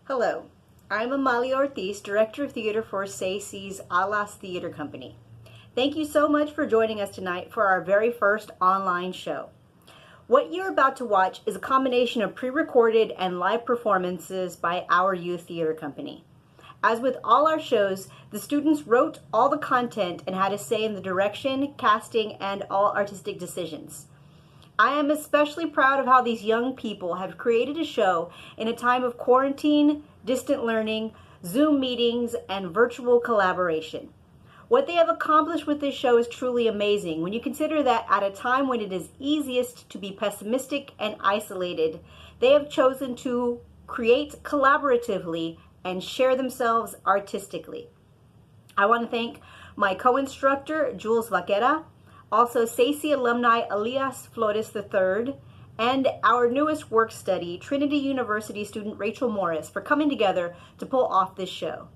Hello, I'm Amalia Ortiz, Director of Theater for SACE's Alas Theater Company. Thank you so much for joining us tonight for our very first online show. What you're about to watch is a combination of pre-recorded and live performances by our youth theater company. As with all our shows, the students wrote all the content and had a say in the direction, casting, and all artistic decisions. I am especially proud of how these young people have created a show in a time of quarantine, distant learning, Zoom meetings, and virtual collaboration. What they have accomplished with this show is truly amazing when you consider that at a time when it is easiest to be pessimistic and isolated, they have chosen to create collaboratively and share themselves artistically. I want to thank my co-instructor, Jules Vaquera, also SACE alumni Elias Flores III, and our newest work study, Trinity University student Rachel Morris, for coming together to pull off this show.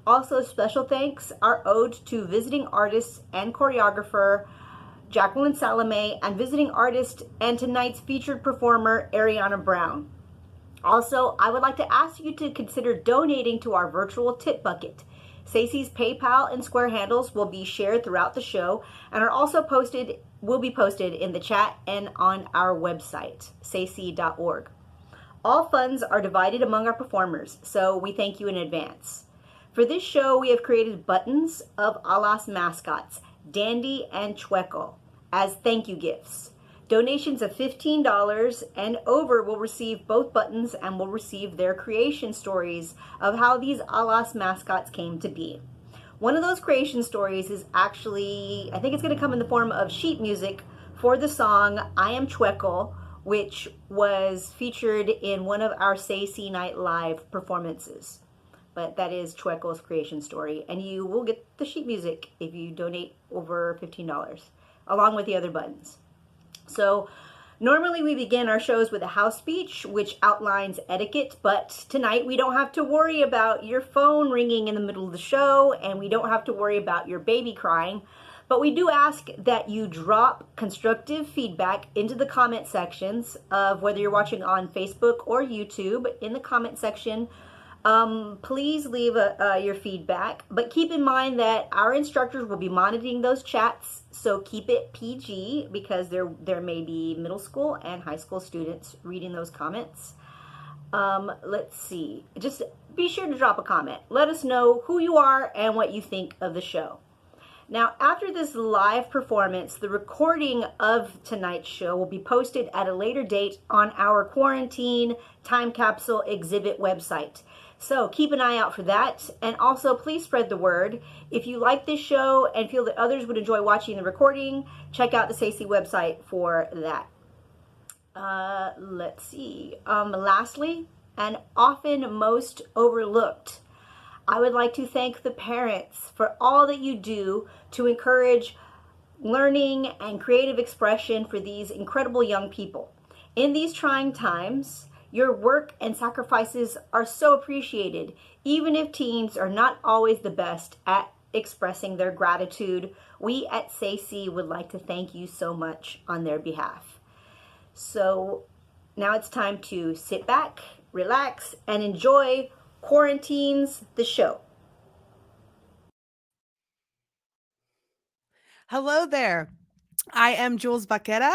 Also, special thanks are owed to visiting artist and choreographer Jacqueline Salame and visiting artist and tonight's featured performer Ariana Brown. Also, I would like to ask you to consider donating to our virtual tip bucket. SACE's PayPal and Square handles will be shared throughout the show and will be posted in the chat and on our website, sace.org. All funds are divided among our performers, so we thank you in advance. For this show, we have created buttons of Alas mascots, Dandy and Chueco, as thank you gifts. Donations of $15 and over will receive both buttons and will receive their creation stories of how these Alas mascots came to be. One of those creation stories is actually, I think it's going to come in the form of sheet music for the song I Am Chueco, which was featured in one of our SACE Night Live performances. But that is Chueco's creation story, and you will get the sheet music if you donate over $15, along with the other buttons. So normally we begin our shows with a house speech, which outlines etiquette, but tonight we don't have to worry about your phone ringing in the middle of the show, and we don't have to worry about your baby crying. But we do ask that you drop constructive feedback into the comment sections of whether you're watching on Facebook or YouTube. In the comment section, please leave your feedback, but keep in mind that our instructors will be monitoring those chats, so keep it PG because there may be middle school and high school students reading those comments. Let's see. Just be sure to drop a comment. Let us know who you are and what you think of the show. Now, after this live performance, the recording of tonight's show will be posted at a later date on our Quarantine Time Capsule Exhibit website. So keep an eye out for that. And also, please spread the word. If you like this show and feel that others would enjoy watching the recording, check out the SACE website for that. Let's see. Lastly, and often most overlooked, I would like to thank the parents for all that you do to encourage learning and creative expression for these incredible young people. In these trying times, your work and sacrifices are so appreciated, even if teens are not always the best at expressing their gratitude. We at SACE would like to thank you so much on their behalf. So now it's time to sit back, relax, and enjoy Quaranteens, the show. Hello there. I am Jules Vaquera,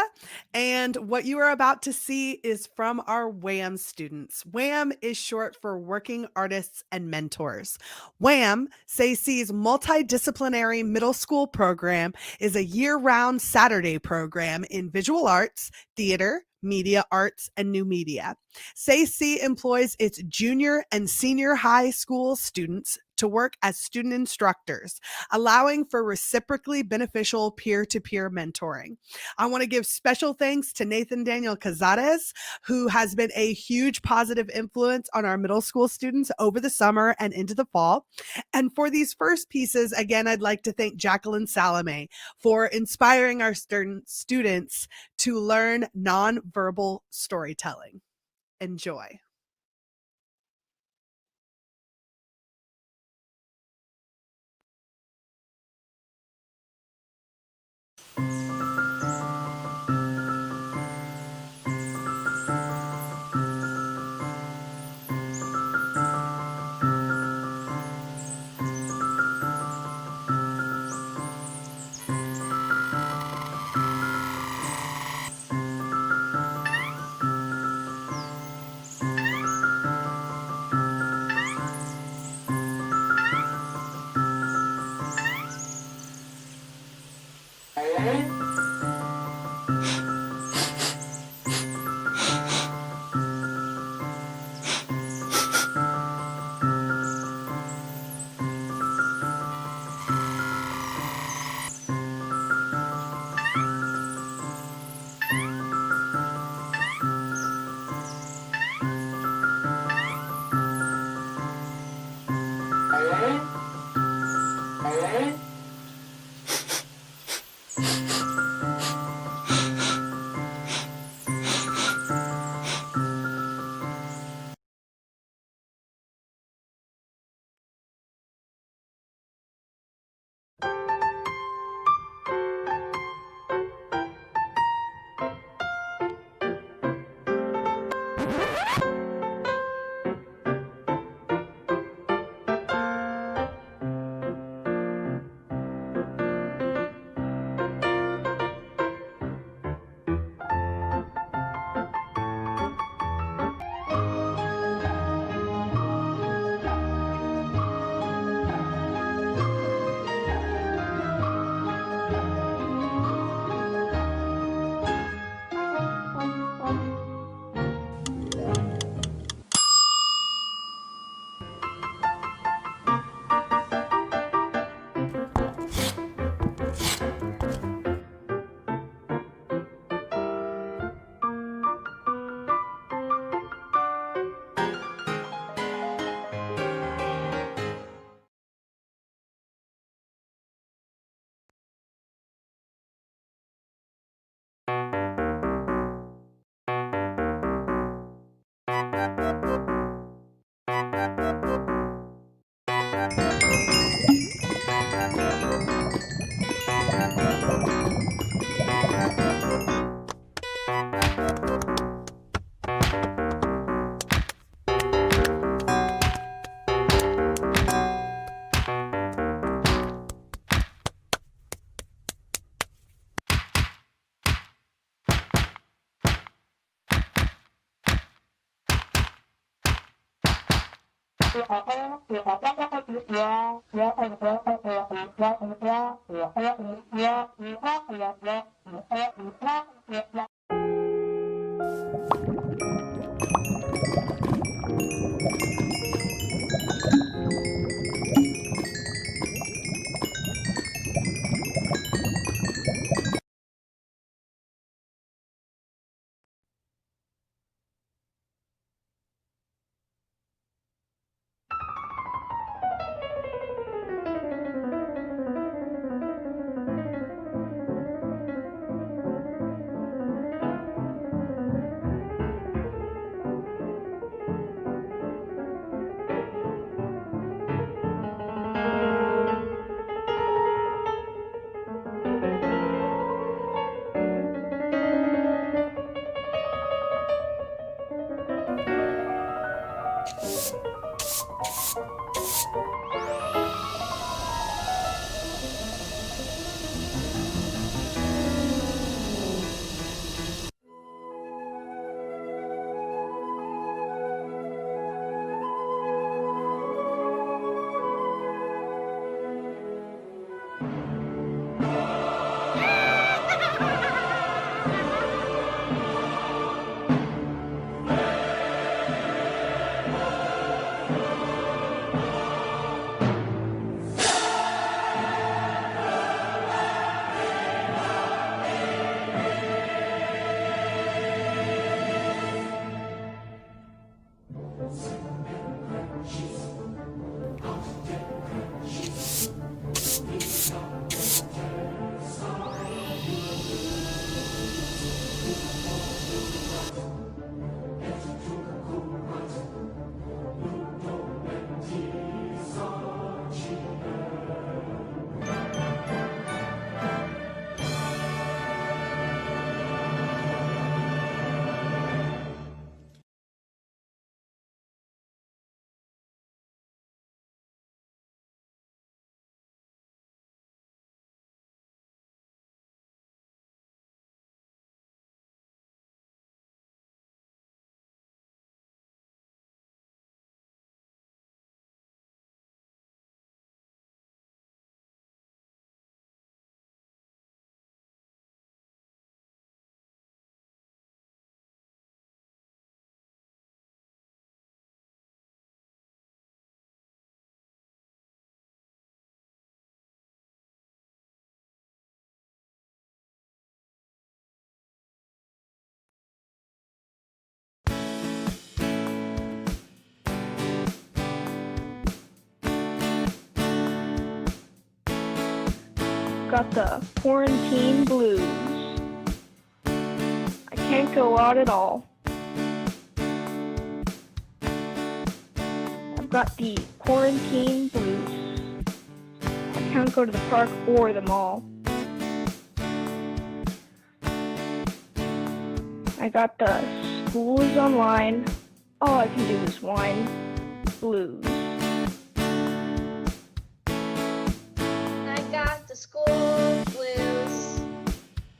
and what you are about to see is from our WHAM students. WHAM is short for Working Artists and Mentors. WHAM, SACE's multidisciplinary middle school program, is a year-round Saturday program in visual arts, theater, media arts, and new media. SACE employs its junior and senior high school students to work as student instructors, allowing for reciprocally beneficial peer-to-peer mentoring. I want to give special thanks to Nathan Daniel Cazares, who has been a huge positive influence on our middle school students over the summer and into the fall. And for these first pieces, again, I'd like to thank Jacqueline Salame for inspiring our students to learn nonverbal storytelling. Enjoy. got the quarantine blues. I can't go out at all. I've got the quarantine blues. I can't go to the park or the mall. I got the school is online. All I can do is whine. Blues. I got the school blues.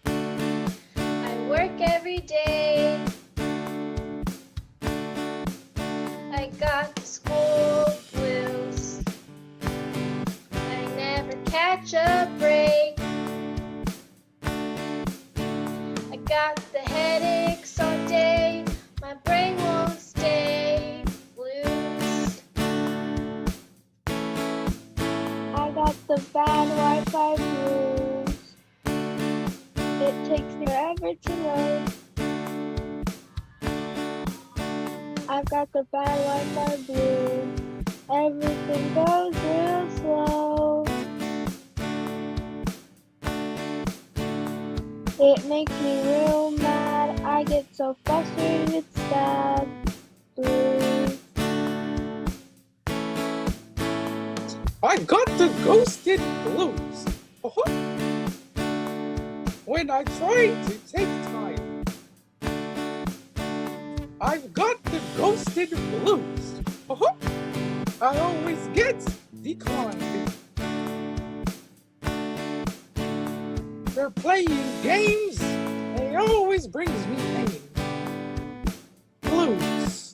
I work every day. I got the school blues. I never catch a break. I got the headaches all day. My brain won't stay. Blues. I got the bad Wi-Fi blues. It takes me forever to load. I've got the bad Wi-Fi blues. Everything goes real slow. It makes me real mad. I get so frustrated, it's sad. Blues. I got the ghosted blues. When I try to take time, I've got the ghosted blues. I always get declined. They're playing games, and it always brings me pain. Blues.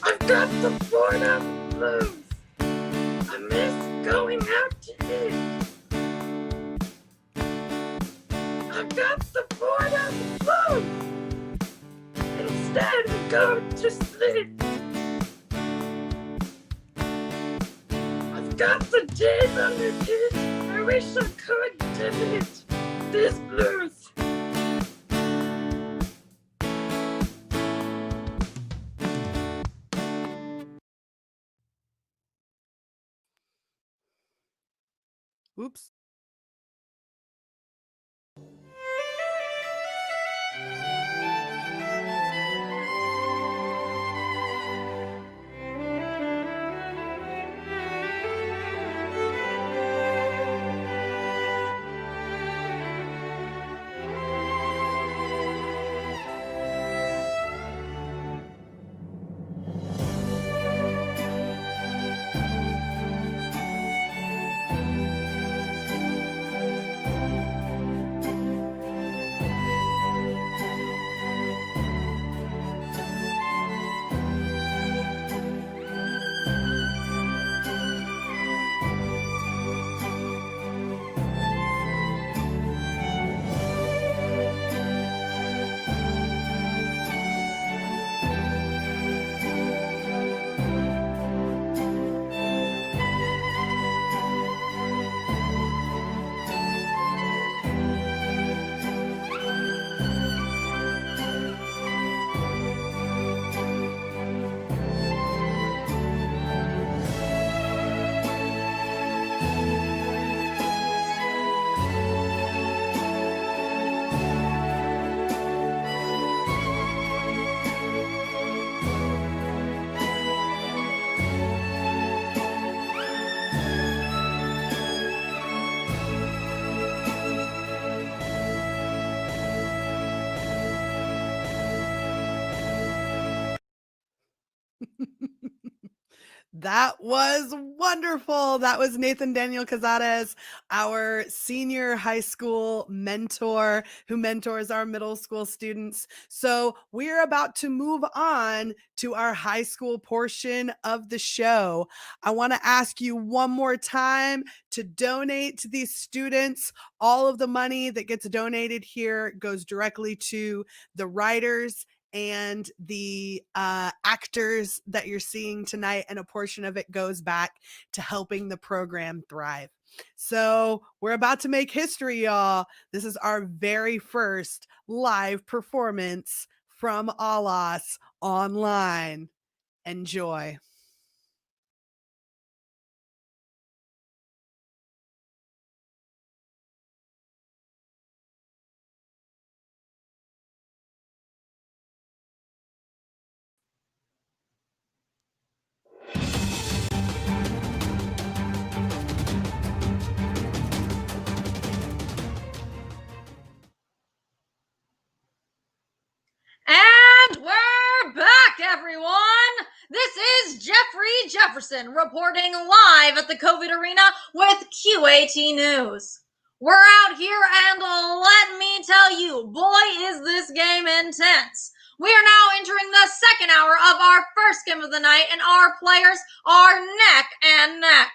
I've got the boredom blues. I miss going out to eat. I've got the boredom blues. Instead, we go to sleep. I've got the days on repeat. I wish I could delete these blues. Oops. That was wonderful. That was Nathan Daniel Cazares, our senior high school mentor who mentors our middle school students. So we're about to move on to our high school portion of the show. I want to ask you one more time to donate to these students. All of the money that gets donated here goes directly to the writers and the actors that you're seeing tonight, and a portion of it goes back to helping the program thrive. So we're about to make history, y'all. This is our very first live performance from Alas online. Enjoy. everyone. This is Jeffrey Jefferson reporting live at the COVID Arena with QAT News. We're out here and let me tell you, boy, is this game intense. We are now entering the second hour of our first game of the night, and our players are neck and neck.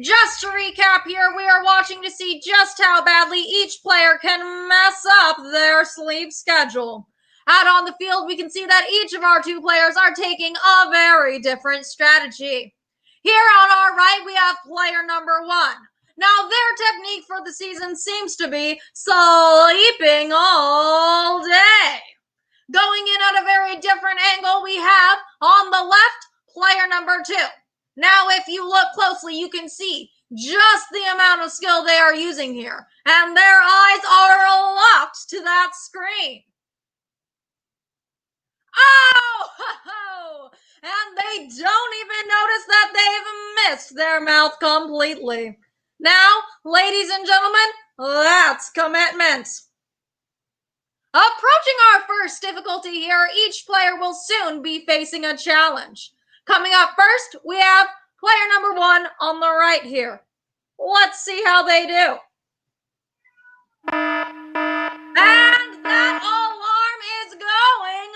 Just to recap here, we are watching to see just how badly each player can mess up their sleep schedule. Out on the field, we can see that each of our two players are taking a very different strategy. Here on our right, we have player number one. Now, their technique for the season seems to be sleeping all day. Going in at a very different angle, we have on the left, player number two. Now, if you look closely, you can see just the amount of skill they are using here, and their eyes are locked to that screen. Oh, and they don't even notice that they've missed their mouth completely. Now, ladies and gentlemen, that's commitment. Approaching our first difficulty here, each player will soon be facing a challenge. Coming up first, we have player number one on the right here. Let's see how they do. And that alarm is going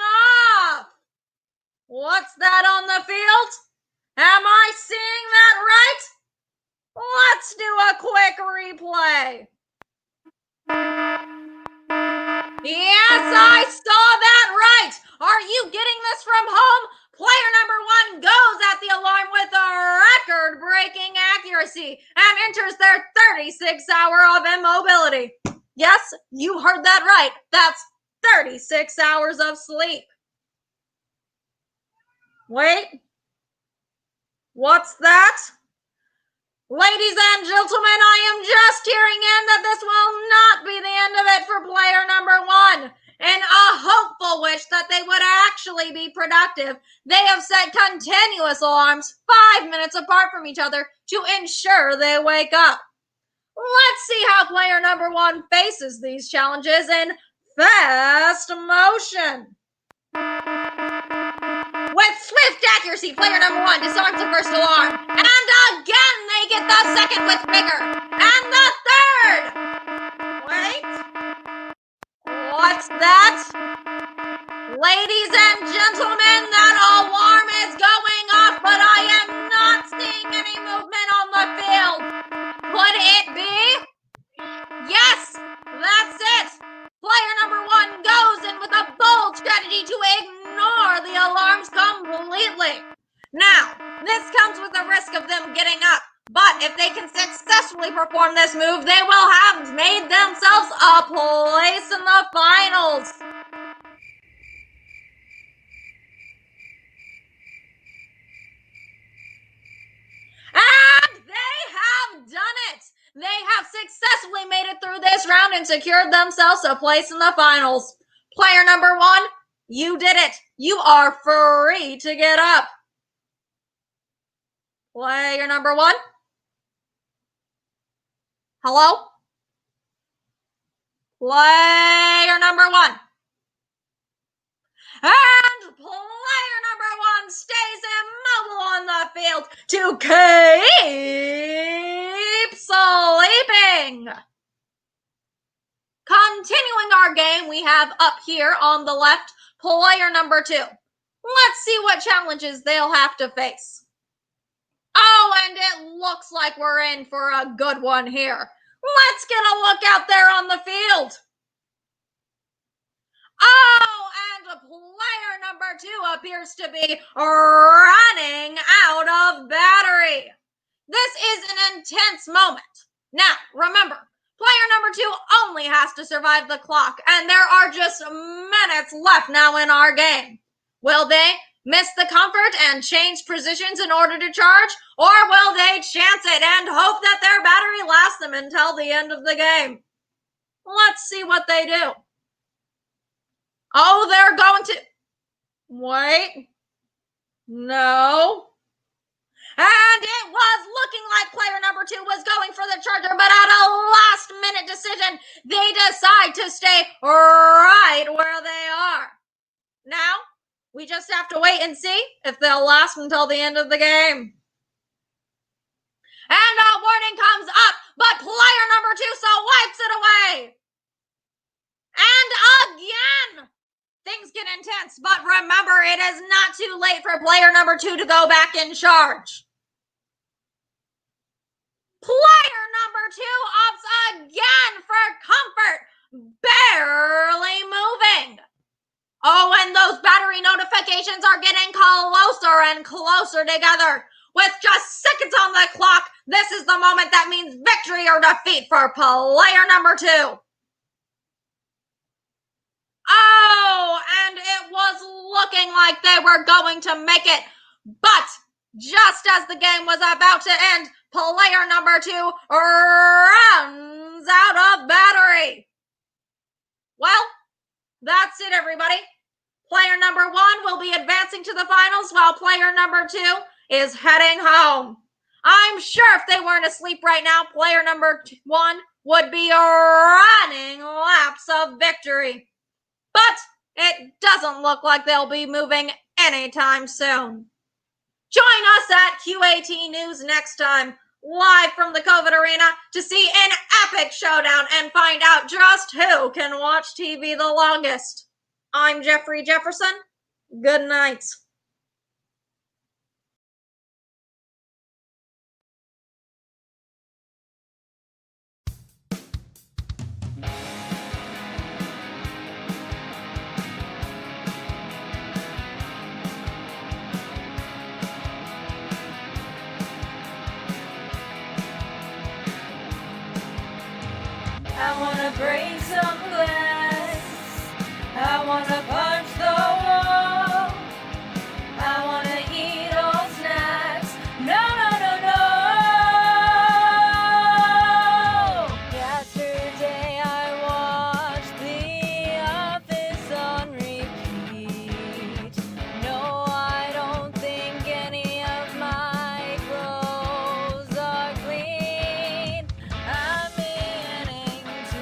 off. What's that on the field? Am I seeing that right? Let's do a quick replay. Yes, I saw that right. Are you getting this from home? Player number one goes at the alarm with a record-breaking accuracy and enters their 36th hour of immobility. Yes, you heard that right. That's 36 hours of sleep. Wait, what's that? Ladies and gentlemen, I am just hearing in that this will not be the end of it for player number one. In a hopeful wish that they would actually be productive, they have set continuous alarms 5 minutes apart from each other to ensure they wake up. Let's see how player number one faces these challenges in fast motion. With swift accuracy, player number one disarms the first alarm. And again, they get the second with vigor. And the third! Wait. What's that? Ladies and gentlemen, that alarm is going off, but I am not seeing any movement on the field. Could it be? Yes, that's it. Player number one goes in with a bold strategy to ignore the alarms completely. Now, this comes with the risk of them getting up, but if they can successfully perform this move, they will have made themselves a place in the finals. And they have done it. They have successfully made it through this round and secured themselves a place in the finals. Player number one, you did it. You are free to get up. Player number one. Hello? Player number one. And player number one stays immobile on the field to keep sleeping. Continuing our game, we have up here on the left, player number two. Let's see what challenges they'll have to face. Oh, and it looks like we're in for a good one here. Let's get a look out there on the field. Oh, and player number two appears to be running out of battery. This is an intense moment. Now, remember, player number two only has to survive the clock, and there are just minutes left now in our game. Will they miss the comfort and change positions in order to charge, or will they chance it and hope that their battery lasts them until the end of the game? Let's see what they do. Oh, they're going to... Wait. No. And it was looking like player number two was going for the charger, but at a last-minute decision, they decide to stay right where they are. Now, We just have to wait and see if they'll last until the end of the game. And a warning comes up, but player number 2 wipes it away. And again, things get intense, but remember, it is not too late for player number 2 to go back in charge. Player number 2 opts again for comfort, barely moving. Oh, and those battery notifications are getting closer and closer together. With just seconds on the clock, this is the moment that means victory or defeat for player number 2. Oh, and it was looking like they were going to make it. But just as the game was about to end, player number 2 runs out of battery. Well, that's it, everybody. Player number 1 will be advancing to the finals while player number 2 is heading home. I'm sure if they weren't asleep right now, player number 1 would be running laps of victory. But it doesn't look like they'll be moving anytime soon. Join us at QAT News next time, live from the COVID arena, to see an epic showdown and find out just who can watch TV the longest. I'm Jeffrey Jefferson. Good night. I wanna break some glass. I wanna punch the wall. I wanna eat all snacks. No, no, no, no. Yesterday I watched The Office on repeat. No, I don't think any of my clothes are clean. I'm beginning to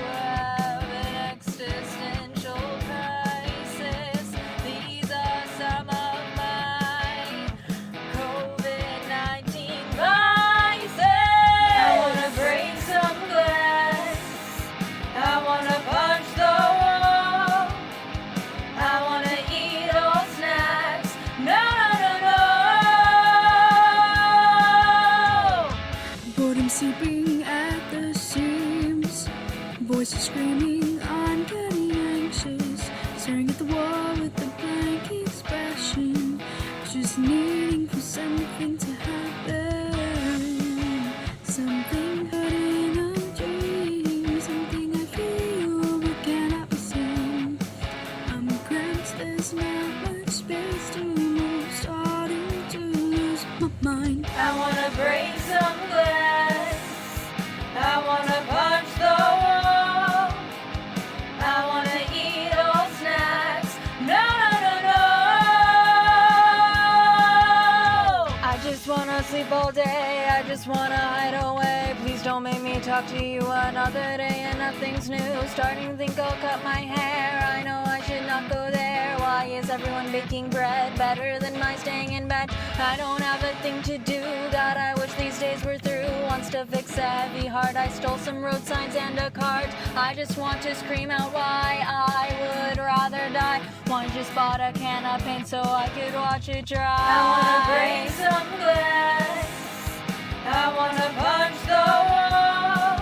have an existential crisis. These are some of my COVID-19 vices. I wanna break some glass. I wanna punch the wall. I wanna eat all snacks. No, no, no, no. Boredom seeping at the seams. Voices screaming, I'm getting anxious. Staring at the wall with a blank expression. Just needing for something to happen. Something heard in a dream. Something I feel but cannot be seen. I'm cramped, there's not much space to move. Starting to lose my mind. I wanna break some glass. I wanna punch the wall. I wanna eat all snacks. No, no, no, no. I just wanna sleep all day. I just wanna hide away. Please don't make me talk to you another day and nothing's new. Starting to think I'll cut my hair. I know I should not go there. Why is everyone baking bread better than my staying in bed? I don't have a thing to do. God, I wish these days were through. Wants to fix a heavy heart. I stole some road signs and a cart. I just want to scream out why I would rather die. One just bought a can of paint so I could watch it dry. I wanna break some glass. I wanna punch the wall.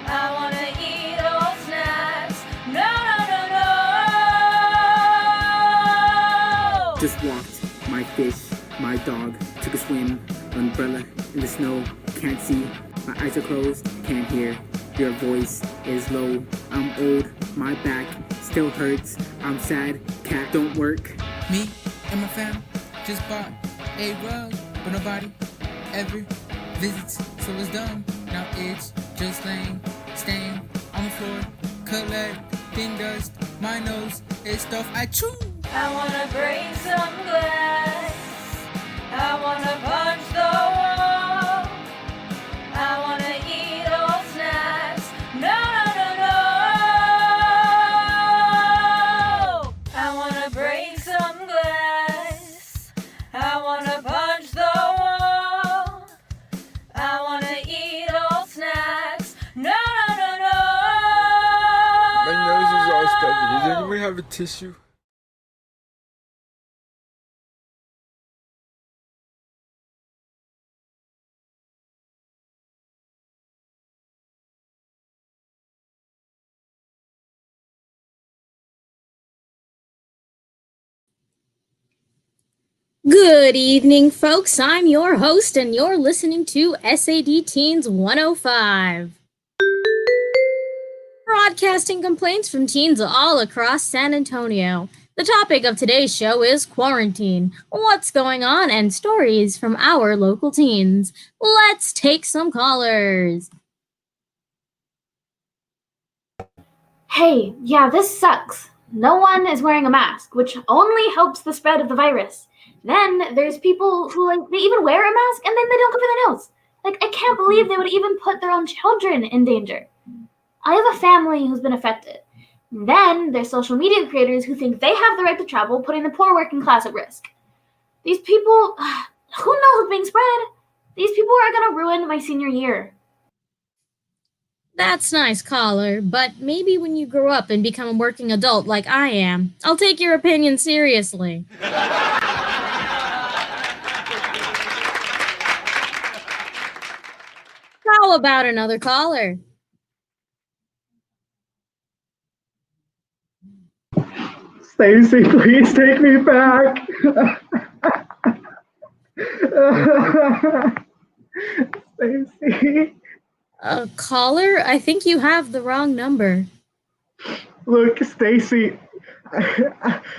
I wanna eat all snacks. No, no, no, no. Just walked, my fish, my dog, took a swim, umbrella in the snow, can't see, my eyes are closed, can't hear, your voice is low, I'm old, my back still hurts, I'm sad, cat don't work. Me and my fam just bought a rug, but nobody ever visits, so it's done. Now it's just laying, staying on the floor, collecting dust. My nose is stuff I chew. I wanna break some glass. I wanna punch the wall. I wanna eat all snacks. No, no, no, no. I wanna break Does anyone have a tissue? Good evening, folks. I'm your host, and you're listening to SAD Teens 105. Broadcasting complaints from teens all across San Antonio. The topic of today's show is quarantine, what's going on, and stories from our local teens. Let's take some callers. Hey, yeah, this sucks. No one is wearing a mask, which only helps the spread of the virus. Then there's people who they even wear a mask and then they don't cover their nose. I can't believe they would even put their own children in danger. I have a family who's been affected. Then there's social media creators who think they have the right to travel, putting the poor working class at risk. These people, who knows what's being spread? These people are gonna ruin my senior year. That's nice, caller, but maybe when you grow up and become a working adult like I am, I'll take your opinion seriously. How about another caller? Stacy, please take me back. Stacy. Caller, I think you have the wrong number. Look, Stacy,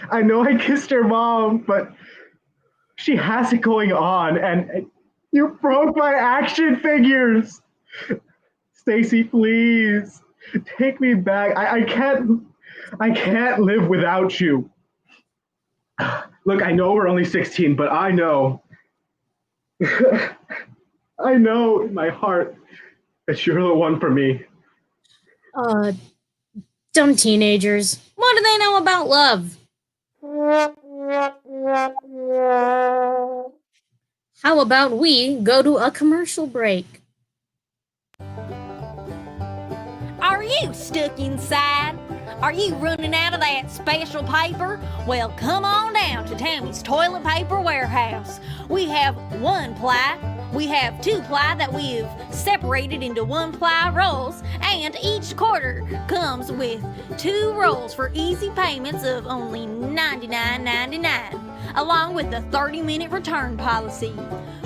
I know I kissed your mom, but she has it going on, and you broke my action figures. Stacy, please take me back. I can't live without you. Look, I know we're only 16, but I know I know in my heart that you're the one for me. Dumb teenagers. What do they know about love? How about we go to a commercial break? Are you stuck inside? Are you running out of that special paper? Well, come on down to Tammy's Toilet Paper Warehouse. We have 1-ply, we have 2-ply that we've separated into 1-ply rolls, and each quarter comes with 2 rolls for easy payments of only $99.99, along with a 30-minute return policy.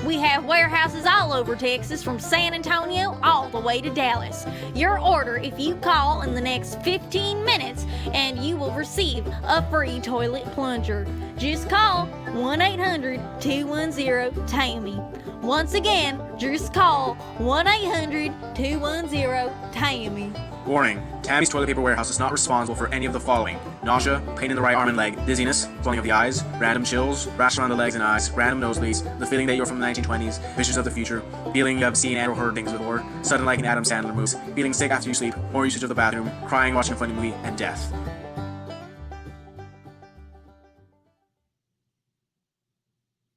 We have warehouses all over Texas, from San Antonio all the way to Dallas. Your order if you call in the next 15 minutes and you will receive a free toilet plunger. Just call 1-800-210-TAMMY. Once again, just call 1-800-210-TAMMY. Warning, Tammy's Toilet Paper Warehouse is not responsible for any of the following: nausea, pain in the right arm and leg, dizziness, flooding of the eyes, random chills, rash around the legs and eyes, random nosebleeds, the feeling that you're from the 1920s, visions of the future, feeling you have seen and or heard things before, sudden like an Adam Sandler moves, feeling sick after you sleep, or usage of the bathroom, crying watching a funny movie, and death.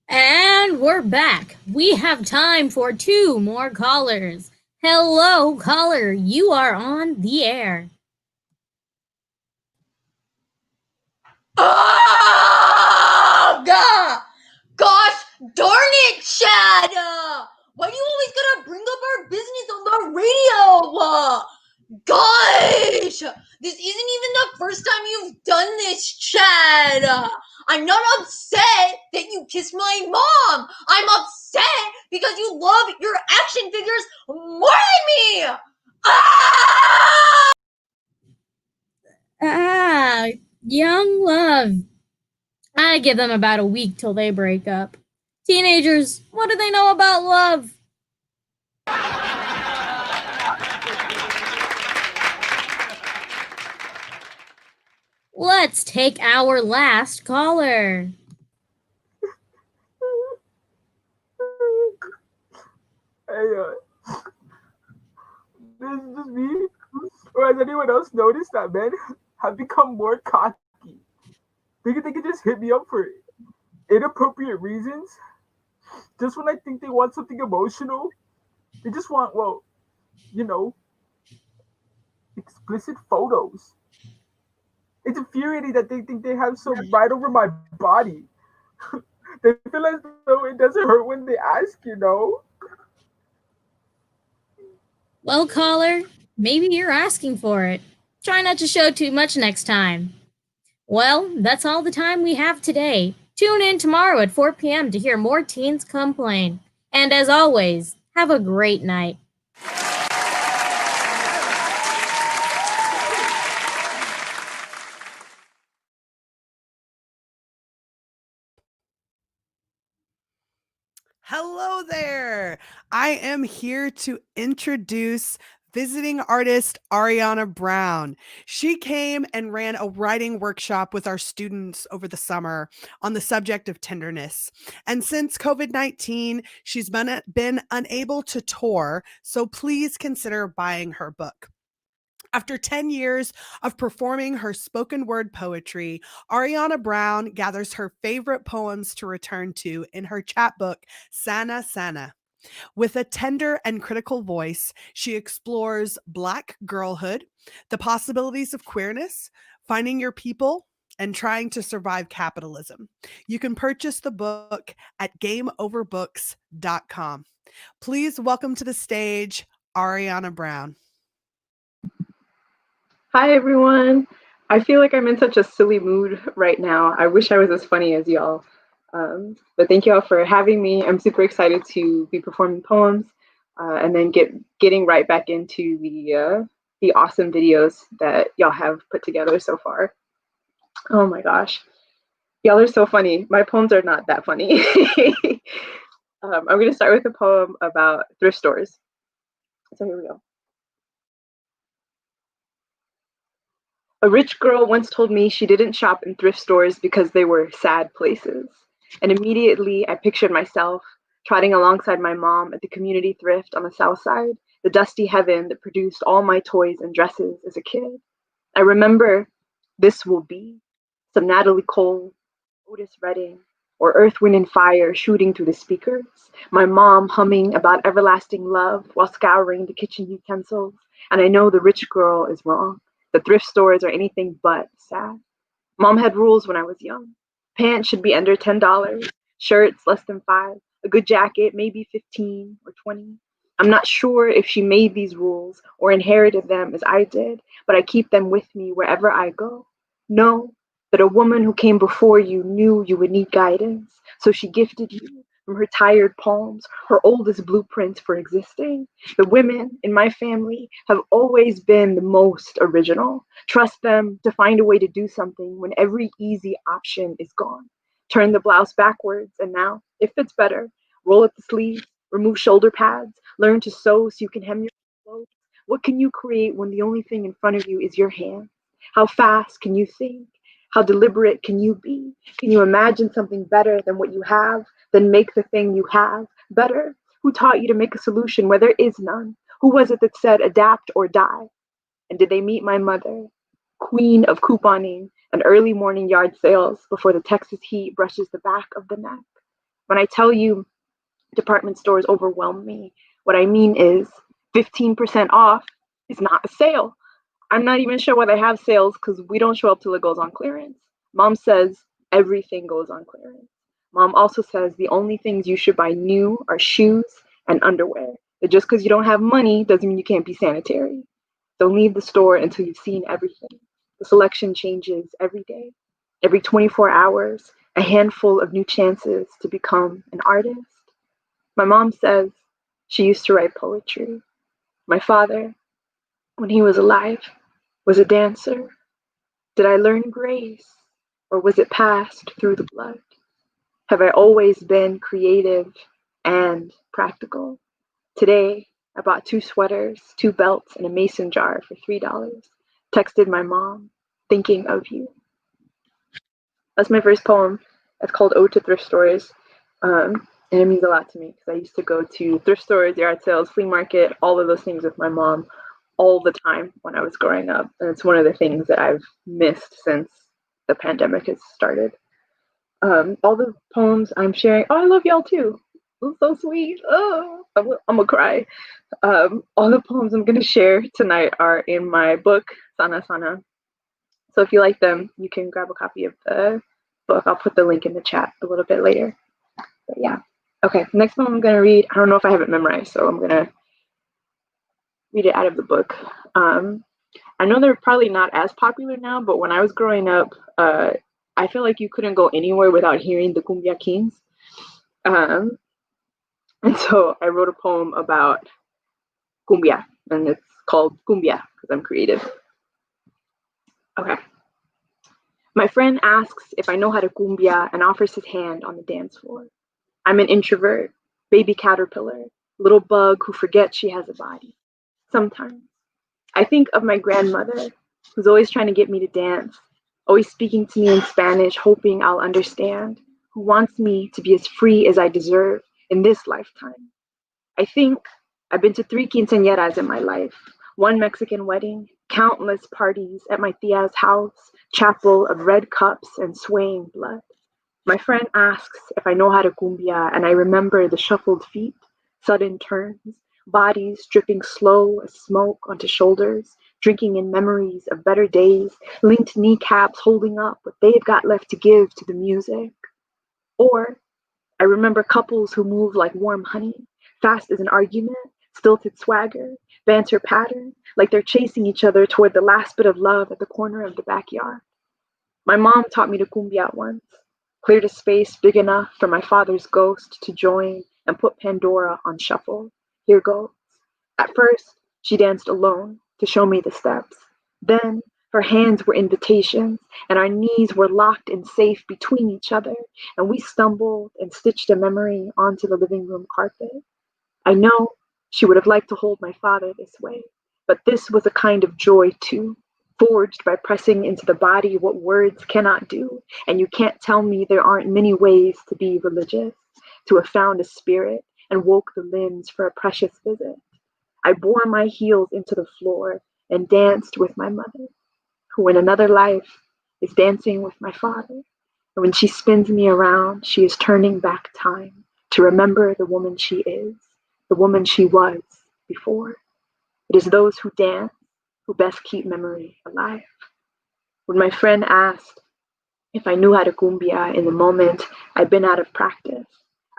And we're back. We have time for 2 more callers. Hello, caller. You are on the air. Oh, God! Gosh darn it, Chad! Why do you always gotta bring up our business on the radio? Gosh! This isn't even the first time you've done this, Chad! I'm not upset that you kissed my mom! I'm upset because you love your action figures more than me! Young love. I give them about a week till they break up. Teenagers, what do they know about love? Let's take our last caller. Hey, this is just me? Or has anyone else noticed that men have become more cocky? They can just hit me up for inappropriate reasons. Just when I think they want something emotional, they just want, well, explicit photos. It's infuriating that they think they have some right over my body. They feel as though it doesn't hurt when they ask, you know? Well, caller, maybe you're asking for it. Try not to show too much next time. Well, that's all the time we have today. Tune in tomorrow at 4 p.m. to hear more teens complain. And as always, have a great night. Hello there. I am here to introduce visiting artist Ariana Brown. She came and ran a writing workshop with our students over the summer on the subject of tenderness. And since COVID-19, she's been unable to tour, so please consider buying her book. After 10 years of performing her spoken word poetry, Ariana Brown gathers her favorite poems to return to in her chapbook, Sana Sana. With a tender and critical voice, she explores Black girlhood, the possibilities of queerness, finding your people, and trying to survive capitalism. You can purchase the book at gameoverbooks.com. Please welcome to the stage Ariana Brown. Hi, everyone. I feel like I'm in such a silly mood right now. I wish I was as funny as y'all. But thank y'all for having me. I'm super excited to be performing poems and then getting right back into the awesome videos that y'all have put together so far. Oh my gosh. Y'all are so funny. My poems are not that funny. I'm going to start with a poem about thrift stores. So here we go. A rich girl once told me she didn't shop in thrift stores because they were sad places. And immediately I pictured myself trotting alongside my mom at the community thrift on the south side, the dusty heaven that produced all my toys and dresses as a kid. I remember This Will Be, some Natalie Cole, Otis Redding, or Earth, Wind, and Fire shooting through the speakers, my mom humming about everlasting love while scouring the kitchen utensils, and I know the rich girl is wrong. The thrift stores are anything but sad. Mom had rules when I was young. Pants should be under $10, shirts less than 5, a good jacket maybe 15 or 20. I'm not sure if she made these rules or inherited them as I did, but I keep them with me wherever I go. Know that a woman who came before you knew you would need guidance, so she gifted you from her tired palms, her oldest blueprints for existing. The women in my family have always been the most original. Trust them to find a way to do something when every easy option is gone. Turn the blouse backwards, and now it fits better. Roll up the sleeves, remove shoulder pads, learn to sew so you can hem your clothes. What can you create when the only thing in front of you is your hand? How fast can you think? How deliberate can you be? Can you imagine something better than what you have? Then make the thing you have better? Who taught you to make a solution where there is none? Who was it that said adapt or die? And did they meet my mother, queen of couponing and early morning yard sales before the Texas heat brushes the back of the neck? When I tell you department stores overwhelm me, what I mean is 15% off is not a sale. I'm not even sure why they have sales because we don't show up till it goes on clearance. Mom says everything goes on clearance. Mom also says the only things you should buy new are shoes and underwear. That just because you don't have money doesn't mean you can't be sanitary. Don't leave the store until you've seen everything. The selection changes every day. Every 24 hours, a handful of new chances to become an artist. My mom says she used to write poetry. My father, when he was alive, was a dancer. Did I learn grace, or was it passed through the blood? Have I always been creative and practical? Today, I bought 2 sweaters, 2 belts, and a mason jar for $3. Texted my mom, thinking of you. That's my first poem. It's called Ode to Thrift Stores. And it means a lot to me because I used to go to thrift stores, yard sales, flea market, all of those things with my mom all the time when I was growing up. And it's one of the things that I've missed since the pandemic has started. All the poems I'm sharing, oh, I love y'all too. It's so sweet. Oh, I'm gonna cry. All the poems I'm gonna share tonight are in my book, Sana Sana. So if you like them, you can grab a copy of the book. I'll put the link in the chat a little bit later. But yeah. Okay, next one I'm going to read. I don't know if I have it memorized, so I'm going to read it out of the book. I know they're probably not as popular now, but when I was growing up, I feel like you couldn't go anywhere without hearing the Cumbia Kings. And so I wrote a poem about cumbia, and it's called Cumbia because I'm creative. Okay. My friend asks if I know how to cumbia and offers his hand on the dance floor. I'm an introvert, baby caterpillar, little bug who forgets she has a body. Sometimes. I think of my grandmother, who's always trying to get me to dance, always speaking to me in Spanish, hoping I'll understand, who wants me to be as free as I deserve in this lifetime. I think I've been to 3 quinceañeras in my life, 1 Mexican wedding, countless parties at my tia's house, chapel of red cups and swaying blood. My friend asks if I know how to cumbia, and I remember the shuffled feet, sudden turns, bodies dripping slow as smoke onto shoulders, drinking in memories of better days, linked kneecaps holding up what they've got left to give to the music. Or I remember couples who move like warm honey, fast as an argument, stilted swagger, banter pattern, like they're chasing each other toward the last bit of love at the corner of the backyard. My mom taught me to cumbia once, cleared a space big enough for my father's ghost to join and put Pandora on shuffle. Here goes. At first, she danced alone to show me the steps. Then, her hands were invitations, and our knees were locked and safe between each other, and we stumbled and stitched a memory onto the living room carpet. I know she would have liked to hold my father this way, but this was a kind of joy too, forged by pressing into the body what words cannot do, and you can't tell me there aren't many ways to be religious, to have found a spirit and woke the limbs for a precious visit. I bore my heels into the floor and danced with my mother, who in another life is dancing with my father. And when she spins me around, she is turning back time to remember the woman she is, the woman she was before. It is those who dance who best keep memory alive. When my friend asked if I knew how to cumbia in the moment I'd been out of practice,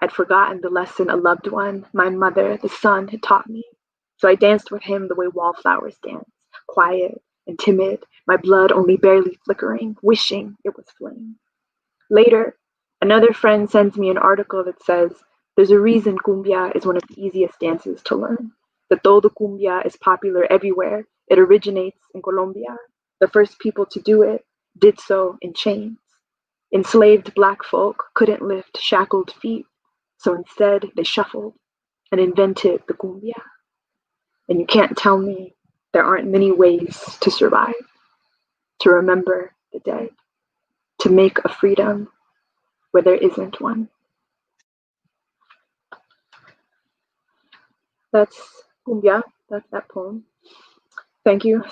I'd forgotten the lesson a loved one, my mother, the sun, had taught me. So I danced with him the way wallflowers dance, quiet and timid, my blood only barely flickering, wishing it was flame. Later, another friend sends me an article that says, there's a reason cumbia is one of the easiest dances to learn. That though the cumbia is popular everywhere, it originates in Colombia. The first people to do it did so in chains. Enslaved black folk couldn't lift shackled feet, so instead they shuffled and invented the cumbia. And you can't tell me there aren't many ways to survive, to remember the dead, to make a freedom where there isn't one. That's cumbia, that's that poem. Thank you.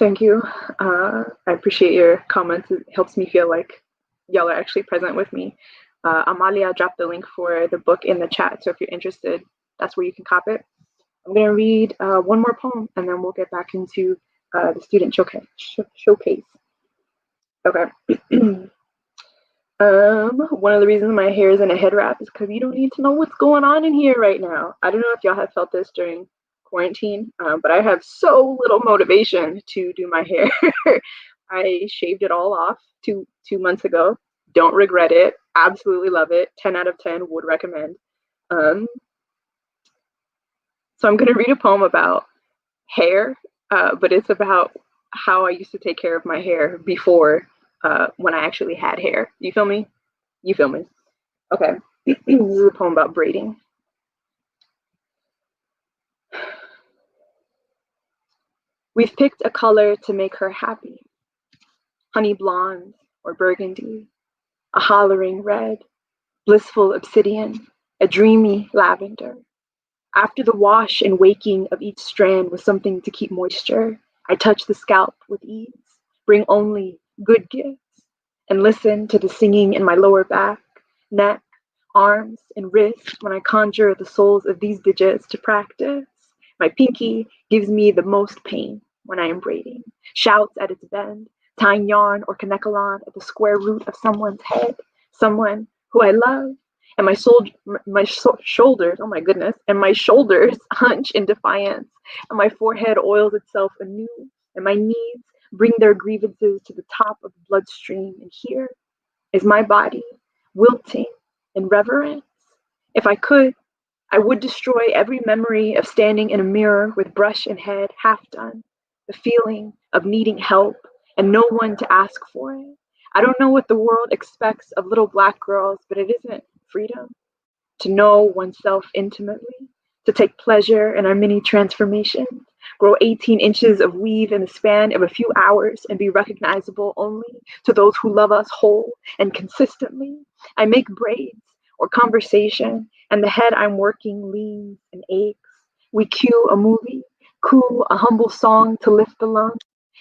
I appreciate your comments. It helps me feel like y'all are actually present with me. Amalia dropped the link for the book in the chat, so if you're interested, that's where you can cop it. I'm going to read one more poem, and then we'll get back into the student showcase. Okay. One of the reasons my hair is in a head wrap is because you don't need to know what's going on in here right now. I don't know if y'all have felt this during quarantine, but I have so little motivation to do my hair. I shaved it all off two months ago. Don't regret it. Absolutely love it. 10 out of 10 would recommend. So I'm going to read a poem about hair, but it's about how I used to take care of my hair before when I actually had hair. You feel me? You feel me? Okay. This is a poem about braiding. We've picked a color to make her happy. Honey blonde or burgundy, a hollering red, blissful obsidian, a dreamy lavender. After the wash and waking of each strand with something to keep moisture, I touch the scalp with ease, bring only good gifts, and listen to the singing in my lower back, neck, arms, and wrists when I conjure the soles of these digits to practice. My pinky gives me the most pain when I am braiding, shouts at its bend, tying yarn or kanekalon at the square root of someone's head, someone who I love, and shoulders, oh my goodness, and my shoulders hunch in defiance, and my forehead oils itself anew, and my knees bring their grievances to the top of the bloodstream, and here is my body, wilting in reverence. If I could, I would destroy every memory of standing in a mirror with brush and head half done, the feeling of needing help and no one to ask for it. I don't know what the world expects of little Black girls, but it isn't freedom to know oneself intimately, to take pleasure in our mini transformations, grow 18 inches of weave in the span of a few hours and be recognizable only to those who love us whole and consistently. I make braids or conversation, and the head I'm working leans and aches. We cue a movie, coo a humble song to lift the lungs,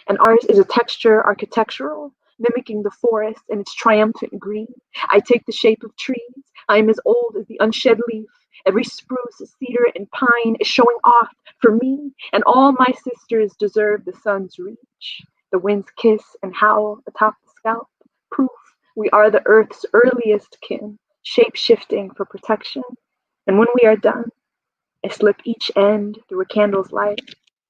and ours is a texture architectural, mimicking the forest in its triumphant green. I take the shape of trees. I am as old as the unshed leaf. Every spruce, cedar, and pine is showing off for me, and all my sisters deserve the sun's reach. The winds kiss and howl atop the scalp, proof we are the earth's earliest kin, shape-shifting for protection. And when we are done, I slip each end through a candle's light,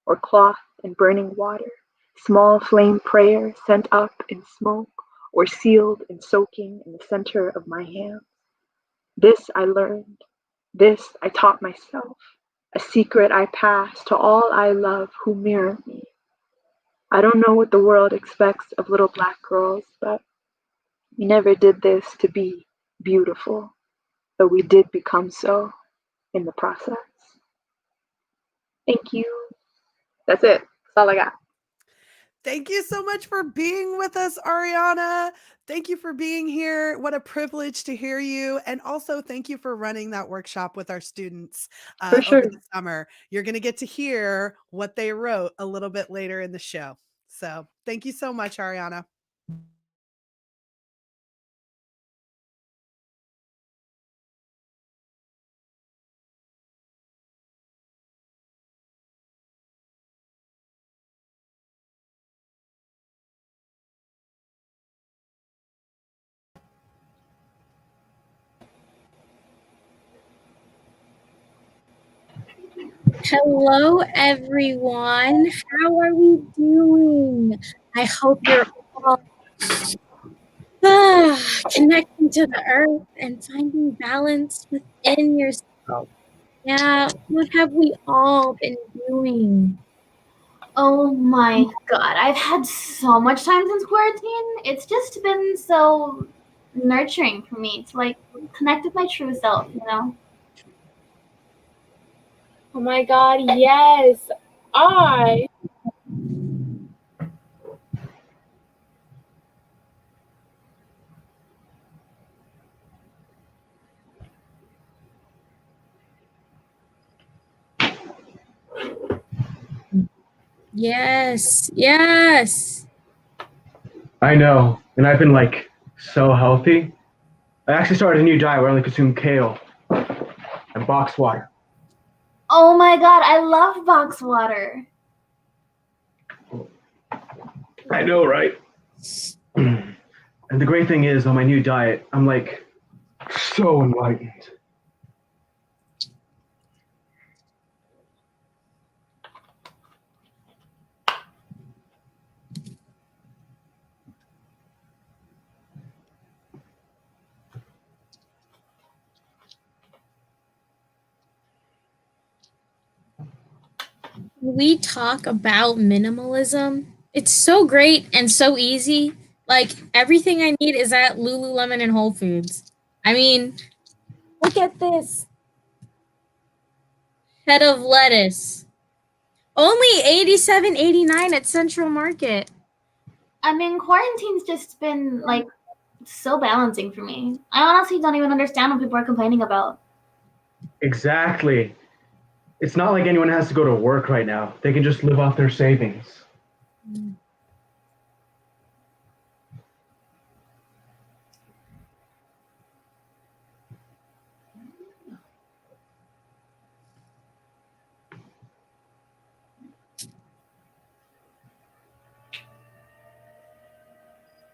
or cloth and burning water, small flame prayer sent up in smoke, or sealed and soaking in the center of my hand. This I learned, this I taught myself, a secret I pass to all I love who mirror me. I don't know what the world expects of little Black girls, but we never did this to be beautiful, though we did become so in the process. Thank you. That's it. That's all I got. Thank you so much for being with us, Ariana. Thank you for being here. What a privilege to hear you. And also, thank you for running that workshop with our students For sure. over the summer. You're going to get to hear what they wrote a little bit later in the show. So thank you so much, Ariana. Hello, everyone. How are we doing? I hope you're all connecting to the earth and finding balance within yourself. Yeah, what have we all been doing? Oh my god, I've had so much time since quarantine. It's just been so nurturing for me to like connect with my true self, you know? Oh my god, yes. I Yes, yes. I know, and I've been like so healthy. I actually started a new diet where I only consume kale and box water. Oh my god, I love box water. I know, right? And the great thing is, on my new diet, I'm like so enlightened. We talk about minimalism. It's so great and so easy. Like everything I need is at Lululemon and Whole Foods. I mean, look at this head of lettuce. Only $87.89 at Central Market. I mean, quarantine's just been like so balancing for me. I honestly don't even understand what people are complaining about. Exactly. It's not like anyone has to go to work right now. They can just live off their savings.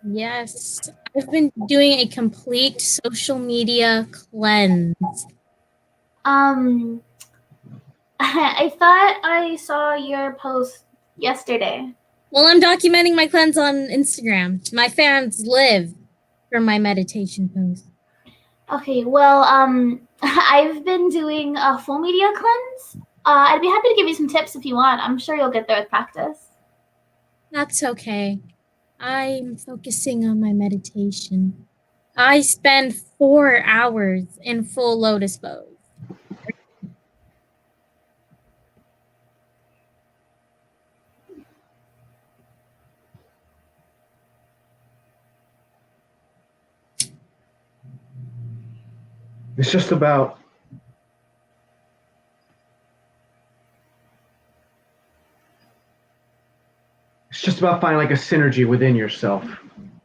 Yes, I've been doing a complete social media cleanse. I thought I saw your post yesterday. Well, I'm documenting my cleanse on Instagram. My fans live for my meditation posts. Okay, well, I've been doing a full media cleanse. I'd be happy to give you some tips if you want. I'm sure you'll get there with practice. That's okay. I'm focusing on my meditation. I spend 4 hours in full lotus pose. It's just about finding like a synergy within yourself.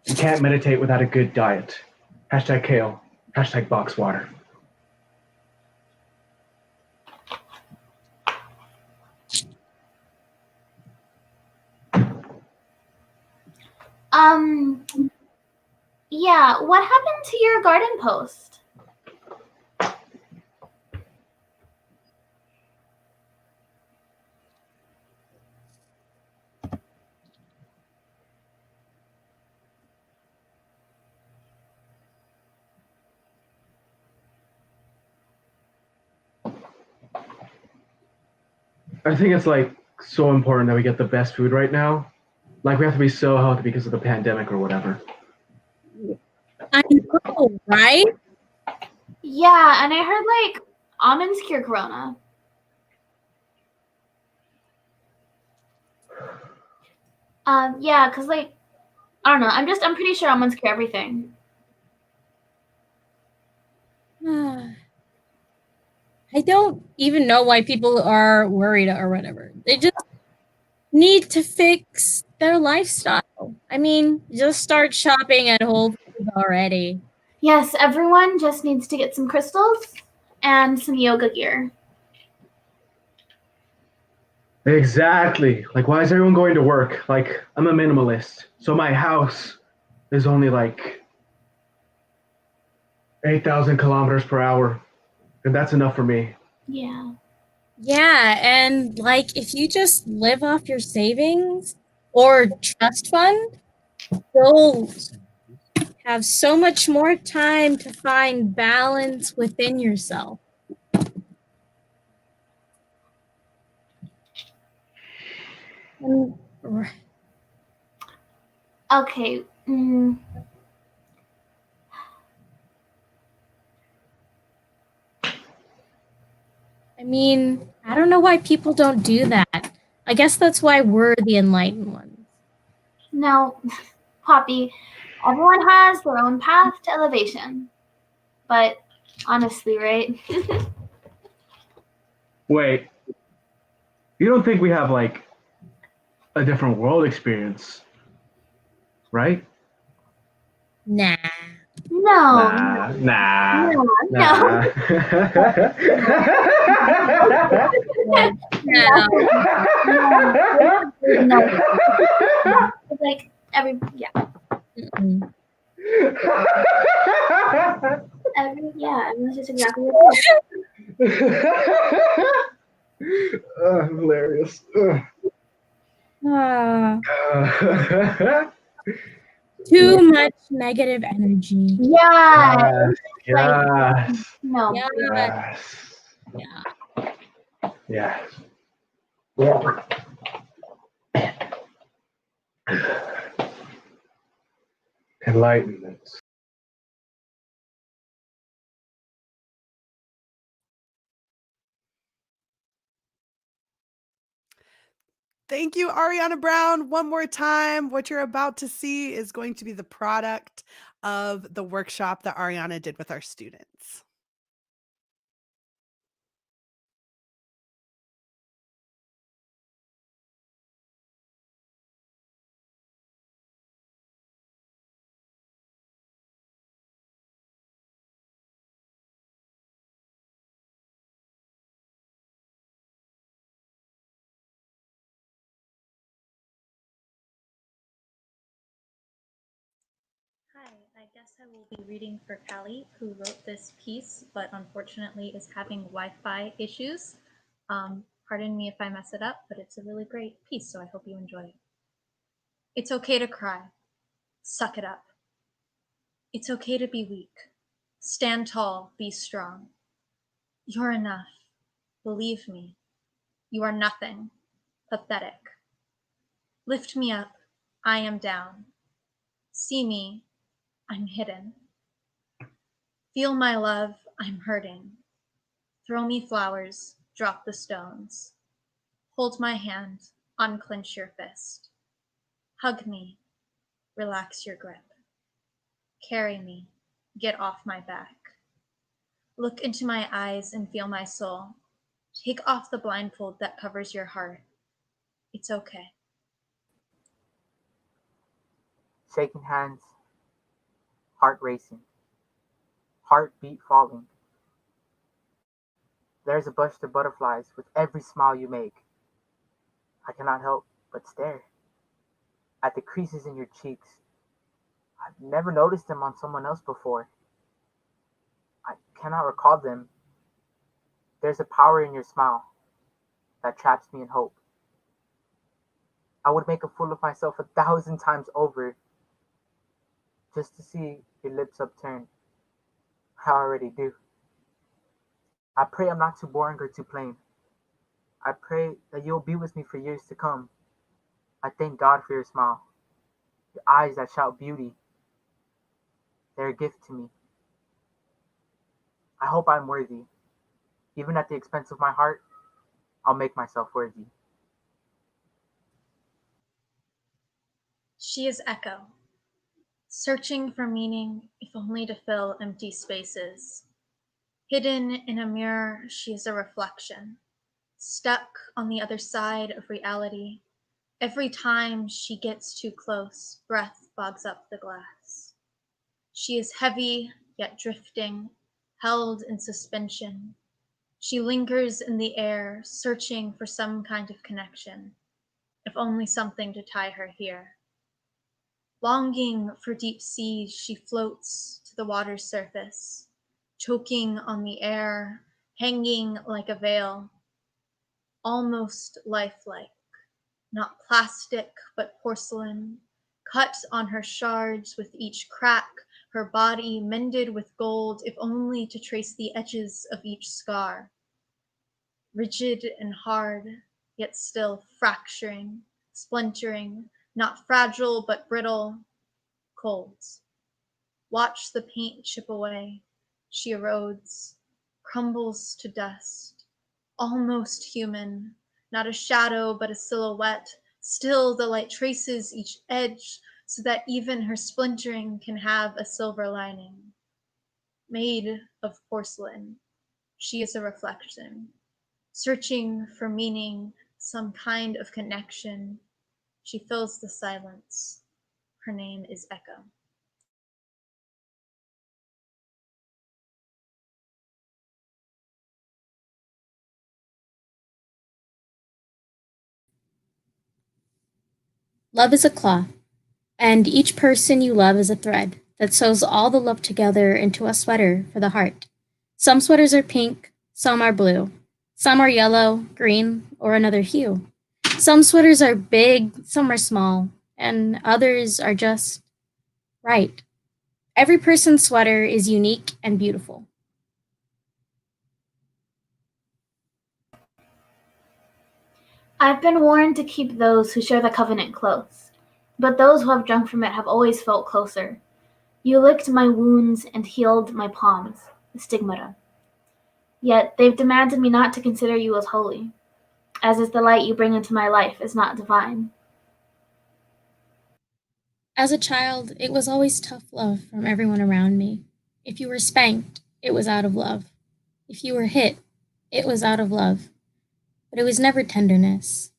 You can't meditate without a good diet. Hashtag kale. Hashtag box water. Yeah, what happened to your garden post? I think it's like so important that we get the best food right now. Like we have to be so healthy because of the pandemic or whatever. I know, right? Yeah, and I heard like almonds cure corona. Yeah, cause like I don't know. I'm pretty sure almonds cure everything. I don't even know why people are worried or whatever. They just need to fix their lifestyle. I mean, just start shopping at Whole Foods already. Yes, everyone just needs to get some crystals and some yoga gear. Exactly. Like, why is everyone going to work? Like, I'm a minimalist, so my house is only like 8,000 kilometers per hour, and that's enough for me. Yeah. Yeah, and like if you just live off your savings or trust fund, you'll have so much more time to find balance within yourself. Okay. I mean, I don't know why people don't do that. I guess that's why we're the enlightened ones. No, Poppy, everyone has their own path to elevation. But honestly, right? Wait, you don't think we have like a different world experience, right? Nah. No. Nah. No. Like yeah. Everyone's just exactly Hilarious. Too much negative energy. Yeah. Yes. No. Yes. Yeah. Yes. Enlightenment. Thank you, Ariana Brown. One more time. What you're about to see is going to be the product of the workshop that Ariana did with our students. guess I will be reading for Callie, who wrote this piece, but unfortunately is having Wi-Fi issues. Pardon me if I mess it up, but it's a really great piece, so I hope you enjoy it. It's okay to cry. Suck it up. It's okay to be weak. Stand tall, be strong. You're enough. Believe me. You are nothing. Pathetic. Lift me up. I am down. See me. I'm hidden. Feel my love. I'm hurting. Throw me flowers. Drop the stones. Hold my hand. Unclench your fist. Hug me. Relax your grip. Carry me. Get off my back. Look into my eyes and feel my soul. Take off the blindfold that covers your heart. It's okay. Shaking hands, heart racing, heartbeat falling. There's a bush of butterflies with every smile you make. I cannot help but stare at the creases in your cheeks. I've never noticed them on someone else before. I cannot recall them. There's a power in your smile that traps me in hope. I would make a fool of myself 1,000 times over just to see your lips upturned. I already do. I pray I'm not too boring or too plain. I pray that you'll be with me for years to come. I thank God for your smile, your eyes that shout beauty. They're a gift to me. I hope I'm worthy. Even at the expense of my heart, I'll make myself worthy. She is echo, searching for meaning if only to fill empty spaces. Hidden in a mirror, she is a reflection, stuck on the other side of reality. Every time she gets too close, breath bogs up the glass. She is heavy, yet drifting, held in suspension. She lingers in the air, searching for some kind of connection, if only something to tie her here. Longing for deep seas, she floats to the water's surface, choking on the air, hanging like a veil, almost lifelike, not plastic but porcelain, cut on her shards with each crack, her body mended with gold, if only to trace the edges of each scar. Rigid and hard, yet still fracturing, splintering, not fragile but brittle, cold. Watch the paint chip away. She erodes, crumbles to dust. Almost human, not a shadow but a silhouette. Still the light traces each edge so that even her splintering can have a silver lining. Made of porcelain, she is a reflection, searching for meaning, some kind of connection. She fills the silence. Her name is Echo. Love is a cloth, and each person you love is a thread that sews all the love together into a sweater for the heart. Some sweaters are pink, some are blue, some are yellow, green, or another hue. Some sweaters are big, some are small, and others are just right. Every person's sweater is unique and beautiful. I've been warned to keep those who share the covenant close, but those who have drunk from it have always felt closer. You licked my wounds and healed my palms, the stigmata. Yet they've demanded me not to consider you as holy, as is the light you bring into my life is not divine. As a child, it was always tough love from everyone around me. If you were spanked, it was out of love. If you were hit, it was out of love. But it was never tenderness.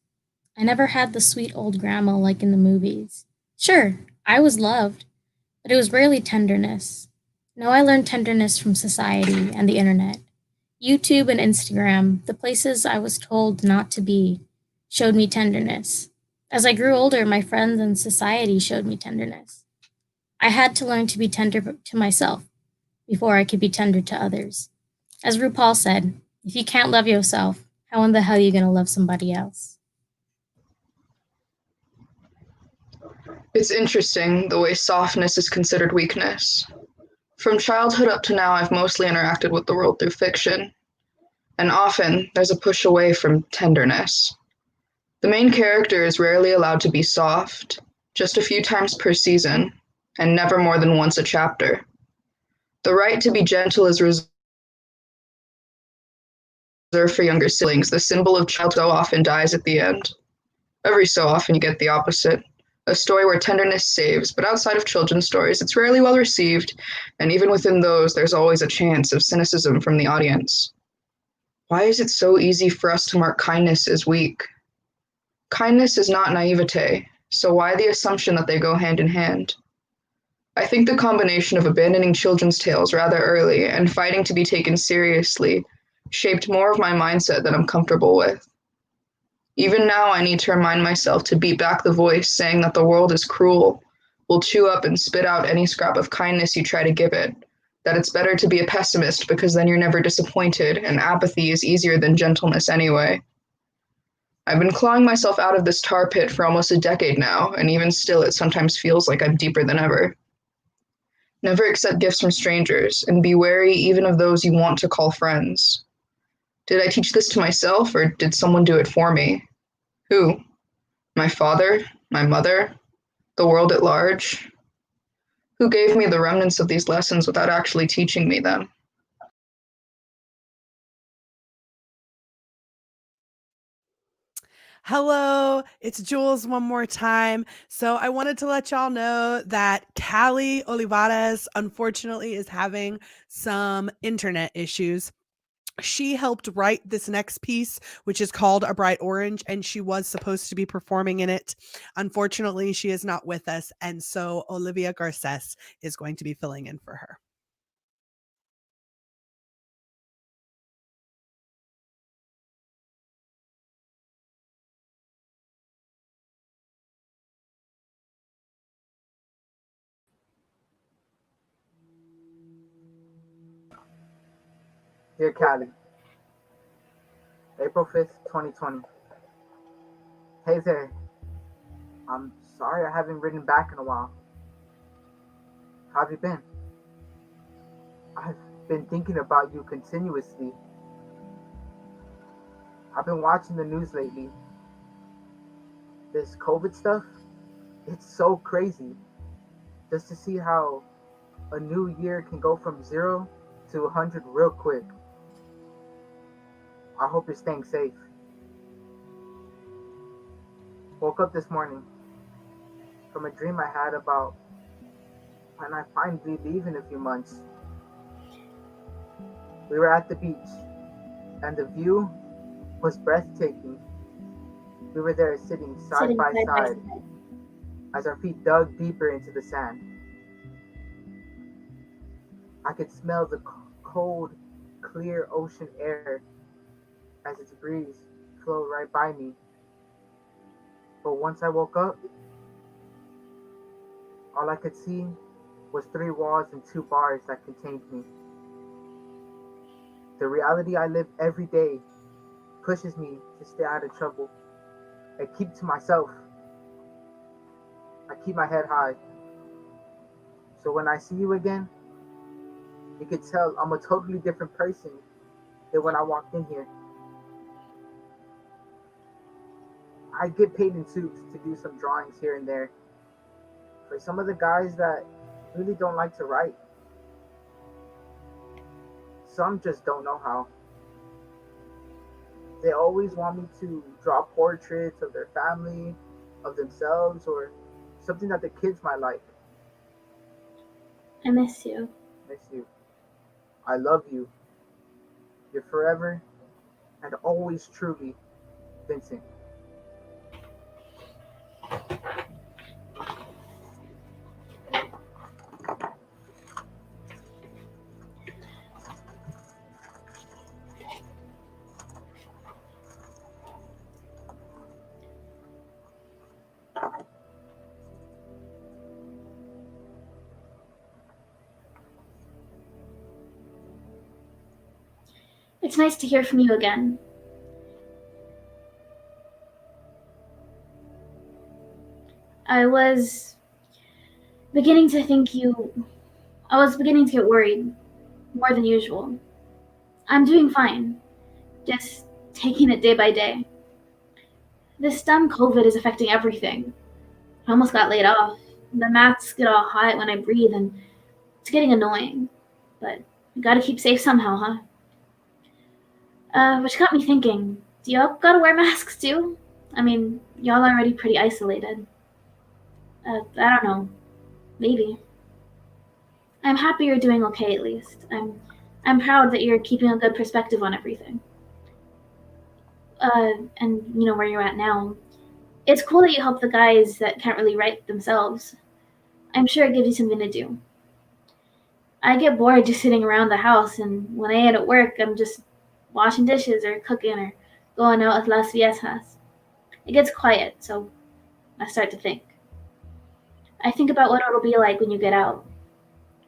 I never had the sweet old grandma like in the movies. Sure, I was loved, but it was rarely tenderness. No, I learned tenderness from society and the internet. YouTube and Instagram, the places I was told not to be, showed me tenderness. As I grew older, my friends and society showed me tenderness. I had to learn to be tender to myself before I could be tender to others. As RuPaul said, if you can't love yourself, how in the hell are you going to love somebody else? It's interesting the way softness is considered weakness. From childhood up to now, I've mostly interacted with the world through fiction, and often there's a push away from tenderness. The main character is rarely allowed to be soft, just a few times per season, and never more than once a chapter. The right to be gentle is reserved for younger siblings. The symbol of child so often dies at the end. Every so often you get the opposite. A story where tenderness saves, but outside of children's stories, it's rarely well received, and even within those, there's always a chance of cynicism from the audience. Why is it so easy for us to mark kindness as weak? Kindness is not naivete, so why the assumption that they go hand in hand? I think the combination of abandoning children's tales rather early and fighting to be taken seriously shaped more of my mindset than I'm comfortable with. Even now, I need to remind myself to beat back the voice saying that the world is cruel, will chew up and spit out any scrap of kindness you try to give it, that it's better to be a pessimist because then you're never disappointed, and apathy is easier than gentleness anyway. I've been clawing myself out of this tar pit for almost a decade now, and even still it sometimes feels like I'm deeper than ever. Never accept gifts from strangers, and be wary even of those you want to call friends. Did I teach this to myself, or did someone do it for me? Who? My father? My mother? The world at large? Who gave me the remnants of these lessons without actually teaching me them? Hello, it's Jules one more time. So I wanted to let y'all know that Callie Olivares unfortunately is having some internet issues. She helped write this next piece, which is called A Bright Orange, and she was supposed to be performing in it. Unfortunately, she is not with us, and so Olivia Garces is going to be filling in for her. Dear Callie, April 5th, 2020. Hey there. I'm sorry I haven't written back in a while. How have you been? I've been thinking about you continuously. I've been watching the news lately. This COVID stuff, it's so crazy. Just to see how a new year can go from 0 to 100 real quick. I hope you're staying safe. Woke up this morning from a dream I had about when I finally leave in a few months. We were at the beach, and the view was breathtaking. We were there sitting side by side as our feet dug deeper into the sand. I could smell the cold, clear ocean air as its breeze flowed right by me. But once I woke up, all I could see was 3 walls and 2 bars that contained me. The reality I live every day pushes me to stay out of trouble and keep to myself. I keep my head high. So when I see you again, you can tell I'm a totally different person than when I walked in here. I get paid in suits to do some drawings here and there for some of the guys that really don't like to write. Some just don't know how. They always want me to draw portraits of their family, of themselves, or something that the kids might like. I miss you. Miss you. I love you. You're forever and always truly Vincent. It's nice to hear from you again. I was beginning to get worried, more than usual. I'm doing fine, just taking it day by day. This dumb COVID is affecting everything. I almost got laid off. The masks get all hot when I breathe, and it's getting annoying. But you gotta keep safe somehow, huh? Which got me thinking, do y'all gotta wear masks too? I mean, y'all are already pretty isolated. I don't know. Maybe. I'm happy you're doing okay at least. I'm proud that you're keeping a good perspective on everything. And you know where you're at now. It's cool that you help the guys that can't really write themselves. I'm sure it gives you something to do. I get bored just sitting around the house, and when I ain't at work, I'm just washing dishes or cooking or going out with Las Viejas. It gets quiet, so I start to think. I think about what it'll be like when you get out,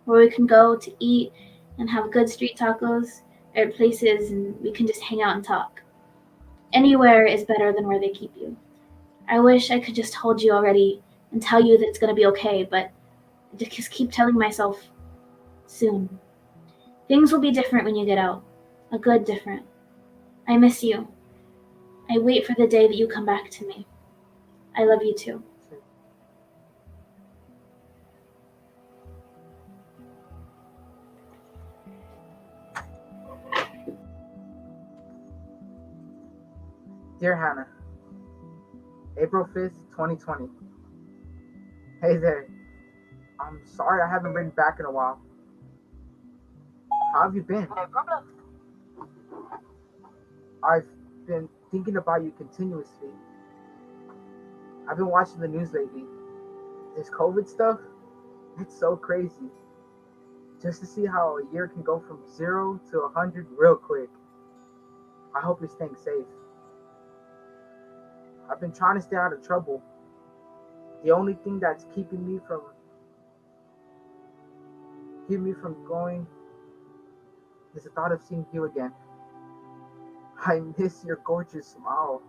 where we can go to eat and have good street tacos, or places and we can just hang out and talk. Anywhere is better than where they keep you. I wish I could just hold you already and tell you that it's going to be okay, but I just keep telling myself, soon. Things will be different when you get out. A good different. I miss you. I wait for the day that you come back to me. I love you too. Dear Hannah, April 5th, 2020. Hey there. I'm sorry I haven't written back in a while. How have you been? No problem. I've been thinking about you continuously. I've been watching the news lately. This COVID stuff, it's so crazy. Just to see how a year can go from 0 to 100 real quick. I hope you're staying safe. I've been trying to stay out of trouble. The only thing that's keeping me from going is the thought of seeing you again. I miss your gorgeous smile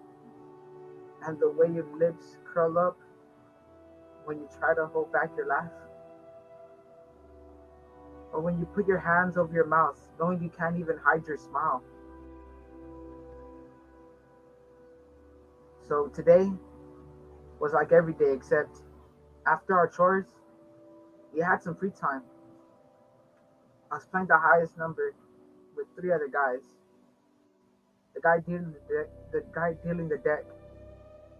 and the way your lips curl up when you try to hold back your laugh. Or when you put your hands over your mouth, knowing you can't even hide your smile. So today was like every day, except after our chores, we had some free time. I was playing the highest number with 3 other guys. The guy dealing the deck,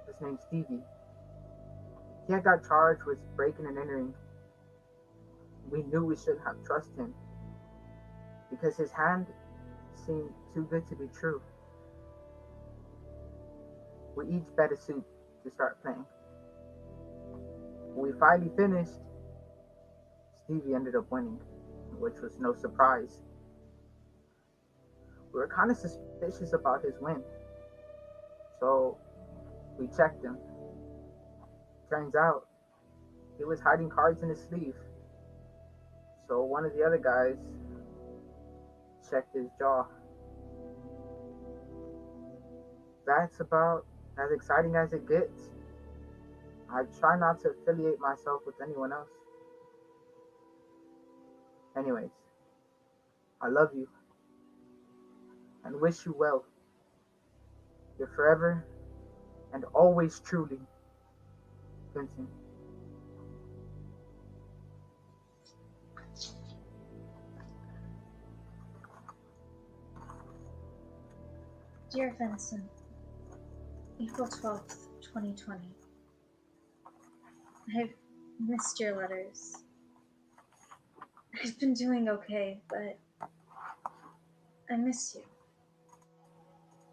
his name's Stevie. He had got charged with breaking and entering. We knew we shouldn't have trusted him because his hand seemed too good to be true. We each bet a suit to start playing. When we finally finished, Stevie ended up winning, which was no surprise. We were kind of suspicious about his win, so we checked him. Turns out, he was hiding cards in his sleeve. So one of the other guys checked his jaw. That's about as exciting as it gets. I try not to affiliate myself with anyone else. Anyways, I love you and wish you well. You're forever and always truly, Vincent. Dear Vincent, April 12th, 2020. I've missed your letters. I've been doing okay, but I miss you.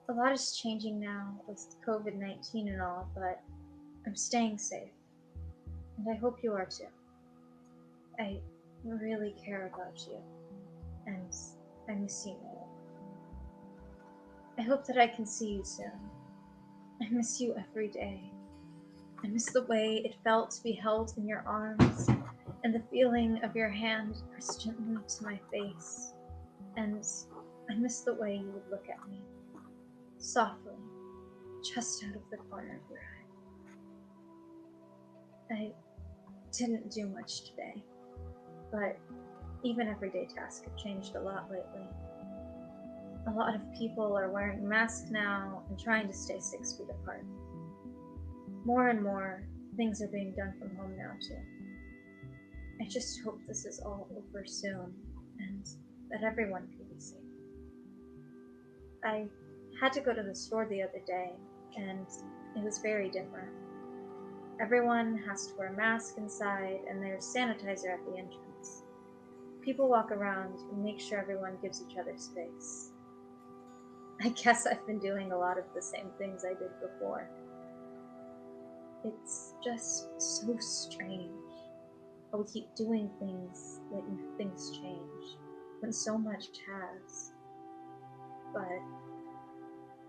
A lot is changing now with COVID-19 and all, but I'm staying safe. And I hope you are too. I really care about you, and I miss you. I hope that I can see you soon. I miss you every day. I miss the way it felt to be held in your arms, and the feeling of your hand pressed gently to my face, and I miss the way you would look at me, softly, just out of the corner of your eye. I didn't do much today, but even everyday tasks have changed a lot lately. A lot of people are wearing masks now and trying to stay 6 feet apart. More and more, things are being done from home now, too. I just hope this is all over soon and that everyone can be safe. I had to go to the store the other day, and it was very different. Everyone has to wear a mask inside, and there's sanitizer at the entrance. People walk around and make sure everyone gives each other space. I guess I've been doing a lot of the same things I did before. It's just so strange how we keep doing things letting things change when so much has. But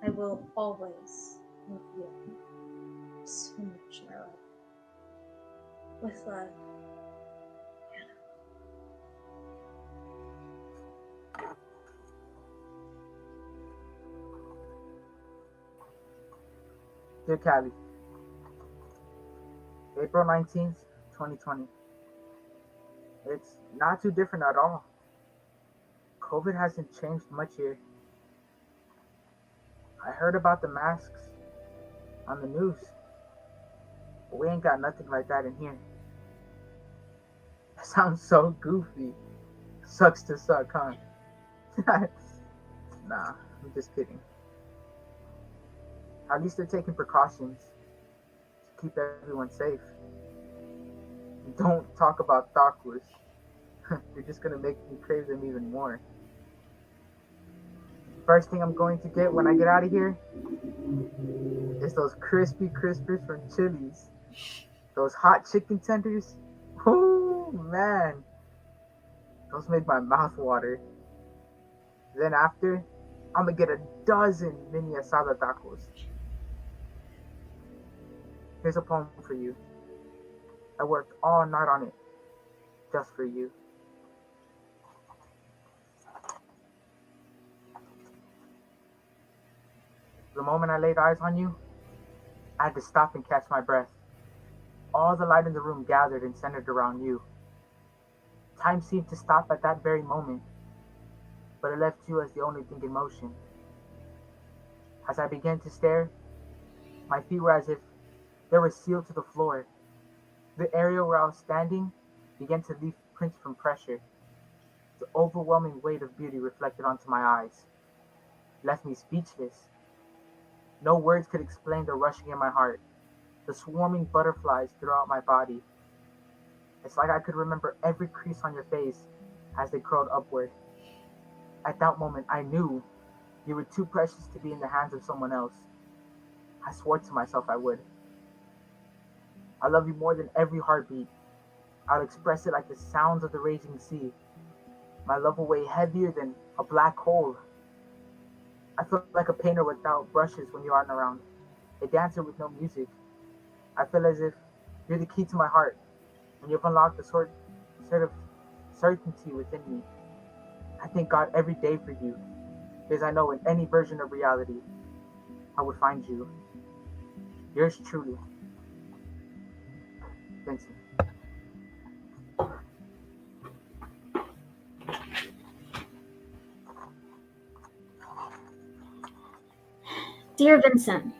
I will always love you so much, my love. With love, Dear Callie, April 19th, 2020. It's not too different at all. COVID hasn't changed much here. I heard about the masks on the news, but we ain't got nothing like that in here. That sounds so goofy. Sucks to suck, huh? Nah, I'm just kidding. At least they're taking precautions to keep everyone safe. Don't talk about tacos. You're just gonna make me crave them even more. First thing I'm going to get when I get out of here is those crispy crispers from Chili's. Those hot chicken tenders. Oh man, those made my mouth water. Then after, I'm gonna get a dozen mini asada tacos. Here's a poem for you. I worked all night on it, just for you. The moment I laid eyes on you, I had to stop and catch my breath. All the light in the room gathered and centered around you. Time seemed to stop at that very moment, but it left you as the only thing in motion. As I began to stare, my feet were as if they were sealed to the floor. The area where I was standing began to leave prints from pressure. The overwhelming weight of beauty reflected onto my eyes, left me speechless. No words could explain the rushing in my heart, the swarming butterflies throughout my body. It's like I could remember every crease on your face as they curled upward. At that moment, I knew you were too precious to be in the hands of someone else. I swore to myself I would. I love you more than every heartbeat. I'll express it like the sounds of the raging sea. My love will weigh heavier than a black hole. I feel like a painter without brushes when you aren't around, a dancer with no music. I feel as if you're the key to my heart, and you've unlocked a sort of certainty within me. I thank God every day for you, because I know in any version of reality, I would find you. Yours truly, Vincent. Dear Vincent,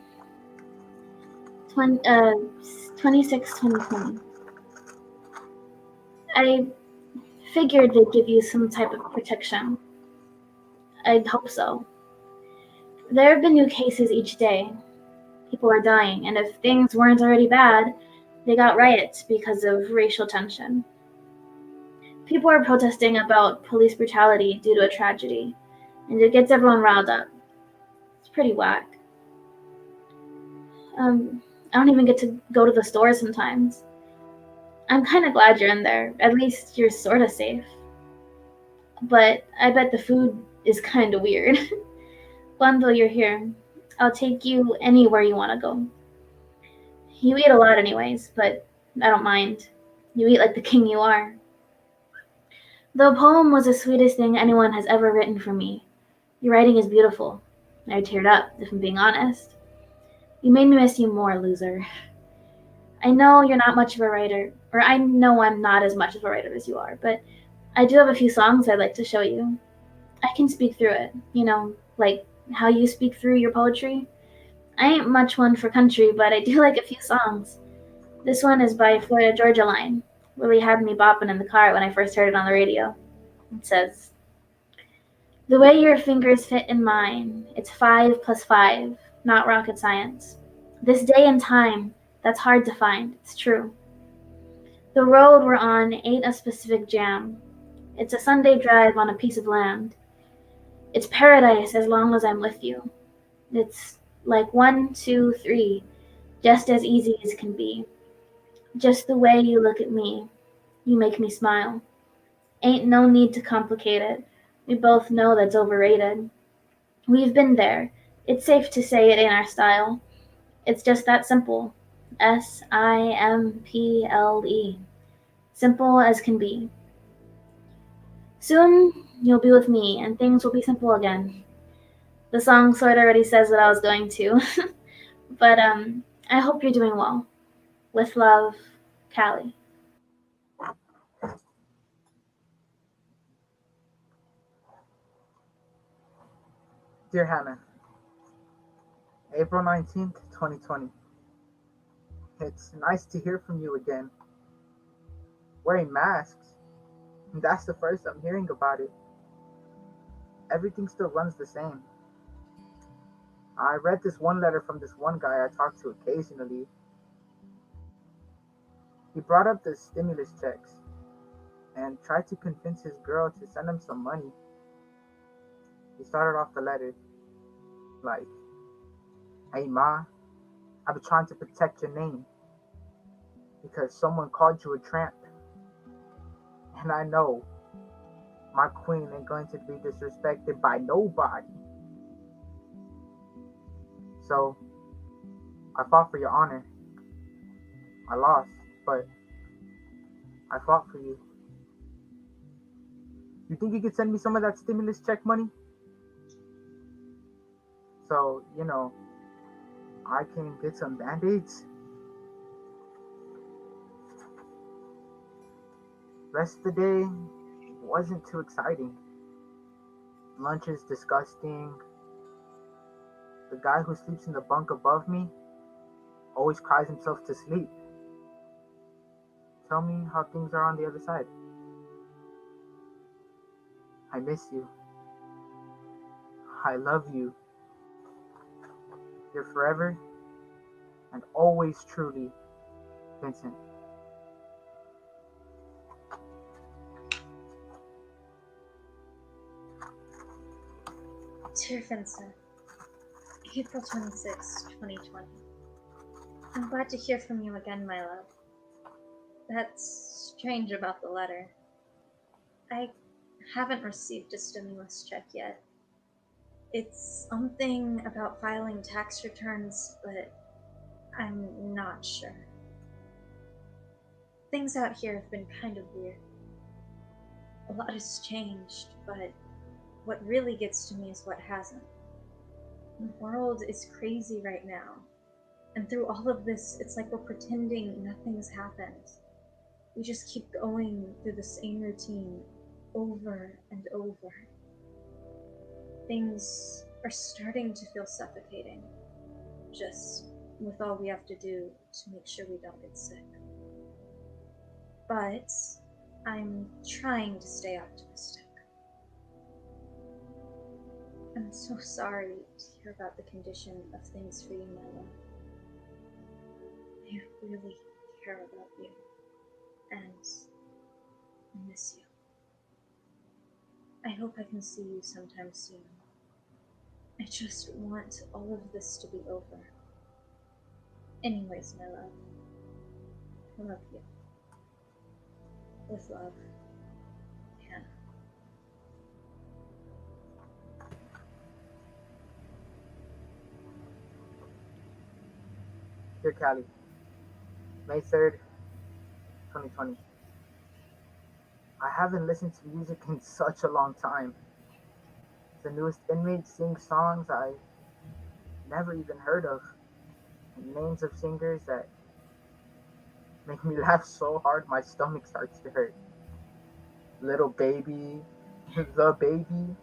26/2020. I figured they'd give you some type of protection. I'd hope so. There have been new cases each day. People are dying, and if things weren't already bad, they got riots because of racial tension. People are protesting about police brutality due to a tragedy, and it gets everyone riled up. It's pretty whack. I don't even get to go to the store sometimes. I'm kind of glad you're in there. At least you're sort of safe. But I bet the food is kind of weird. Bundle, you're here. I'll take you anywhere you want to go. You eat a lot anyways, but I don't mind. You eat like the king you are. The poem was the sweetest thing anyone has ever written for me. Your writing is beautiful. I teared up, if I'm being honest. You made me miss you more, loser. I know you're not much of a writer, or I know I'm not as much of a writer as you are, but I do have a few songs I'd like to show you. I can speak through it, like how you speak through your poetry. I ain't much one for country, but I do like a few songs. This one is by Florida Georgia Line. Really had me bopping in the car when I first heard it on the radio. It says, "The way your fingers fit in mine, it's 5 plus 5, not rocket science. This day and time, that's hard to find, it's true. The road we're on ain't a specific jam. It's a Sunday drive on a piece of land. It's paradise as long as I'm with you. It's like 1, 2, 3, just as easy as can be. Just the way you look at me, you make me smile. Ain't no need to complicate it. We both know that's overrated. We've been there. It's safe to say it ain't our style. It's just that simple. SIMPLE. Simple as can be. Soon you'll be with me and things will be simple again." The song sort of already says what I was going to. But I hope you're doing well. With love, Callie. Dear Hannah, April 19th, 2020. It's nice to hear from you again. Wearing masks, that's the first I'm hearing about it. Everything still runs the same. I read this one letter from this one guy I talk to occasionally. He brought up the stimulus checks and tried to convince his girl to send him some money. He started off the letter like, "Hey ma, I've been trying to protect your name because someone called you a tramp. And I know my queen ain't going to be disrespected by nobody. So I fought for your honor. I lost, but I fought for you. You think you could send me some of that stimulus check money? So, I can get some band-aids?" Rest of the day wasn't too exciting. Lunch is disgusting. The guy who sleeps in the bunk above me always cries himself to sleep. Tell me how things are on the other side. I miss you. I love you. You're forever and always truly, Vincent. Dear Vincent, April 26, 2020. I'm glad to hear from you again, my love. That's strange about the letter. I haven't received a stimulus check yet. It's something about filing tax returns, but I'm not sure. Things out here have been kind of weird. A lot has changed, but what really gets to me is what hasn't. The world is crazy right now, and through all of this, it's like we're pretending nothing's happened. We just keep going through the same routine over and over. Things are starting to feel suffocating, just with all we have to do to make sure we don't get sick. But I'm trying to stay optimistic. I'm so sorry to hear about the condition of things for you, my love. I really care about you, and I miss you. I hope I can see you sometime soon. I just want all of this to be over. Anyways, my love, I love you. With love, Hannah. Dear Callie, May 3rd, 2020. I haven't listened to music in such a long time. the newest inmates sing songs I never even heard of, and names of singers that make me laugh so hard my stomach starts to hurt. Little Baby, The Baby.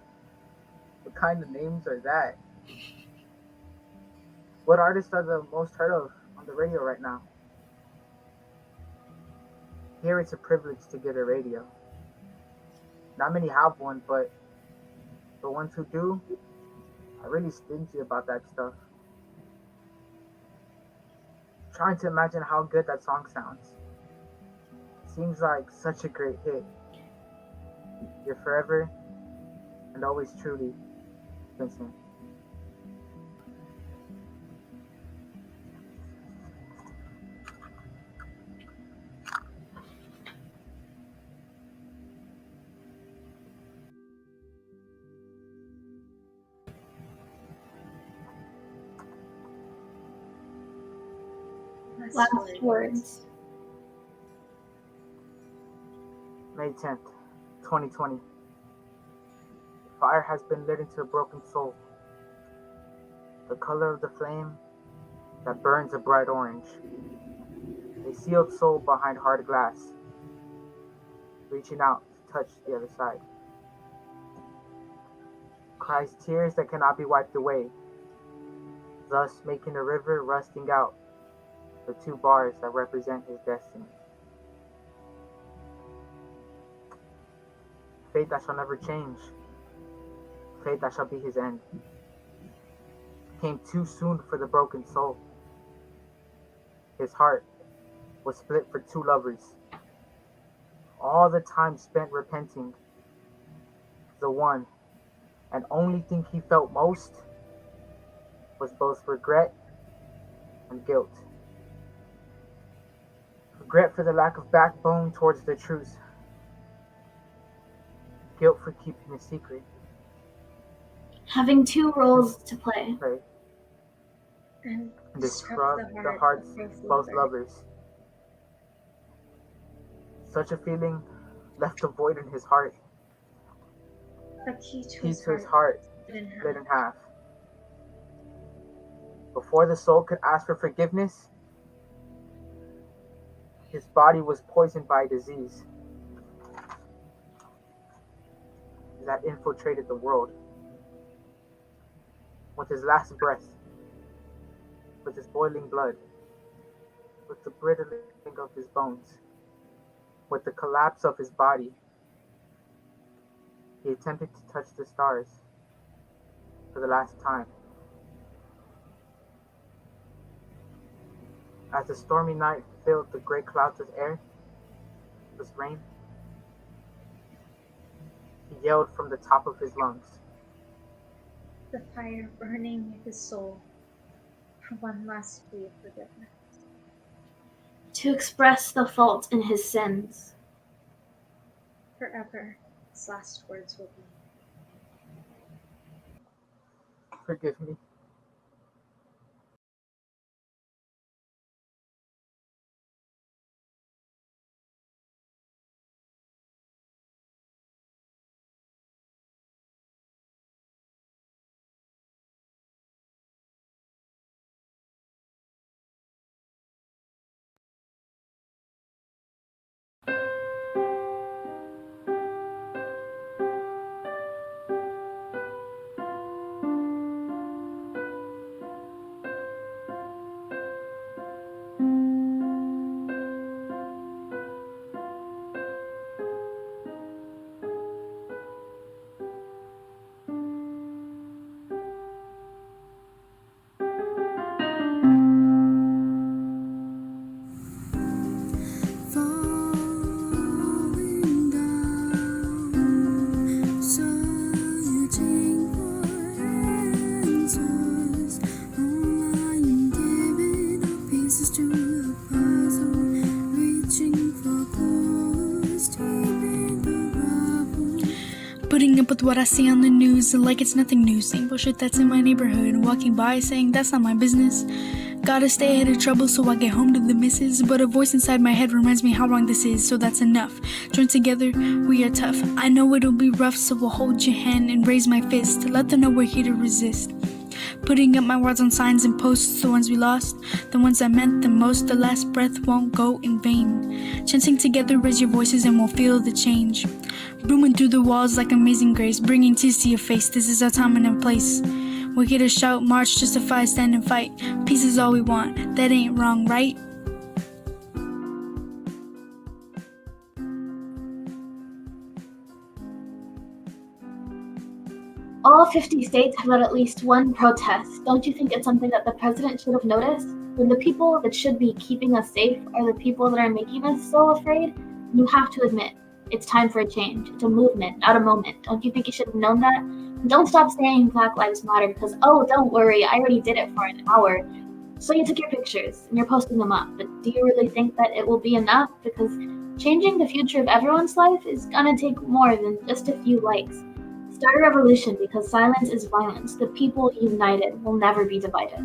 What kind of names are that? What artists are the most heard of on the radio right now? Here it's a privilege to get a radio. Not many have one, but the ones who do are really stingy about that stuff. Trying to imagine how good that song sounds. Seems like such a great hit. You're forever and always truly, Vincent. Last words. May 10th, 2020. Fire has been lit into a broken soul. The color of the flame that burns a bright orange. A sealed soul behind hard glass, reaching out to touch the other side. Cries tears that cannot be wiped away, thus making a river rusting out the two bars that represent his destiny. Fate that shall never change, fate that shall be his end, came too soon for the broken soul. His heart was split for two lovers. All the time spent repenting, the one and only thing he felt most was both regret and guilt. Regret for the lack of backbone towards the truth. Guilt for keeping a secret. Having two roles to play. And disrupt the hearts of both lovers. Such a feeling left a void in his heart. The key to His heart split in half. Before the soul could ask for forgiveness, his body was poisoned by a disease that infiltrated the world. With his last breath, with his boiling blood, with the brittling of his bones, with the collapse of his body, he attempted to touch the stars for the last time. As the stormy night filled the gray clouds of air, with rain, he yelled from the top of his lungs. The fire burning in his soul for one last plea of forgiveness. To express the fault in his sins. Forever, his last words will be, forgive me. Putting up with what I see on the news like it's nothing new. Same bullshit that's in my neighborhood. Walking by saying that's not my business. Gotta stay ahead of trouble so I get home to the missus. But a voice inside my head reminds me how wrong this is, so that's enough. Join together, we are tough. I know it'll be rough, so we'll hold your hand and raise my fist to let them know we're here to resist. Putting up my words on signs and posts, the ones we lost, the ones I meant the most, the last breath won't go in vain. Chanting together, raise your voices and we'll feel the change. Booming through the walls like amazing grace, bringing tears to your face, this is our time and our place. We're here to shout, march, justify, stand and fight. Peace is all we want, that ain't wrong, right? All 50 states have had at least one protest. Don't you think it's something that the president should have noticed? When the people that should be keeping us safe are the people that are making us so afraid, you have to admit, it's time for a change. It's a movement, not a moment. Don't you think you should have known that? And don't stop saying Black Lives Matter because, oh, don't worry, I already did it for an hour. So you took your pictures and you're posting them up, but do you really think that it will be enough? Because changing the future of everyone's life is gonna take more than just a few likes. Start a revolution because silence is violence. The people united will never be divided.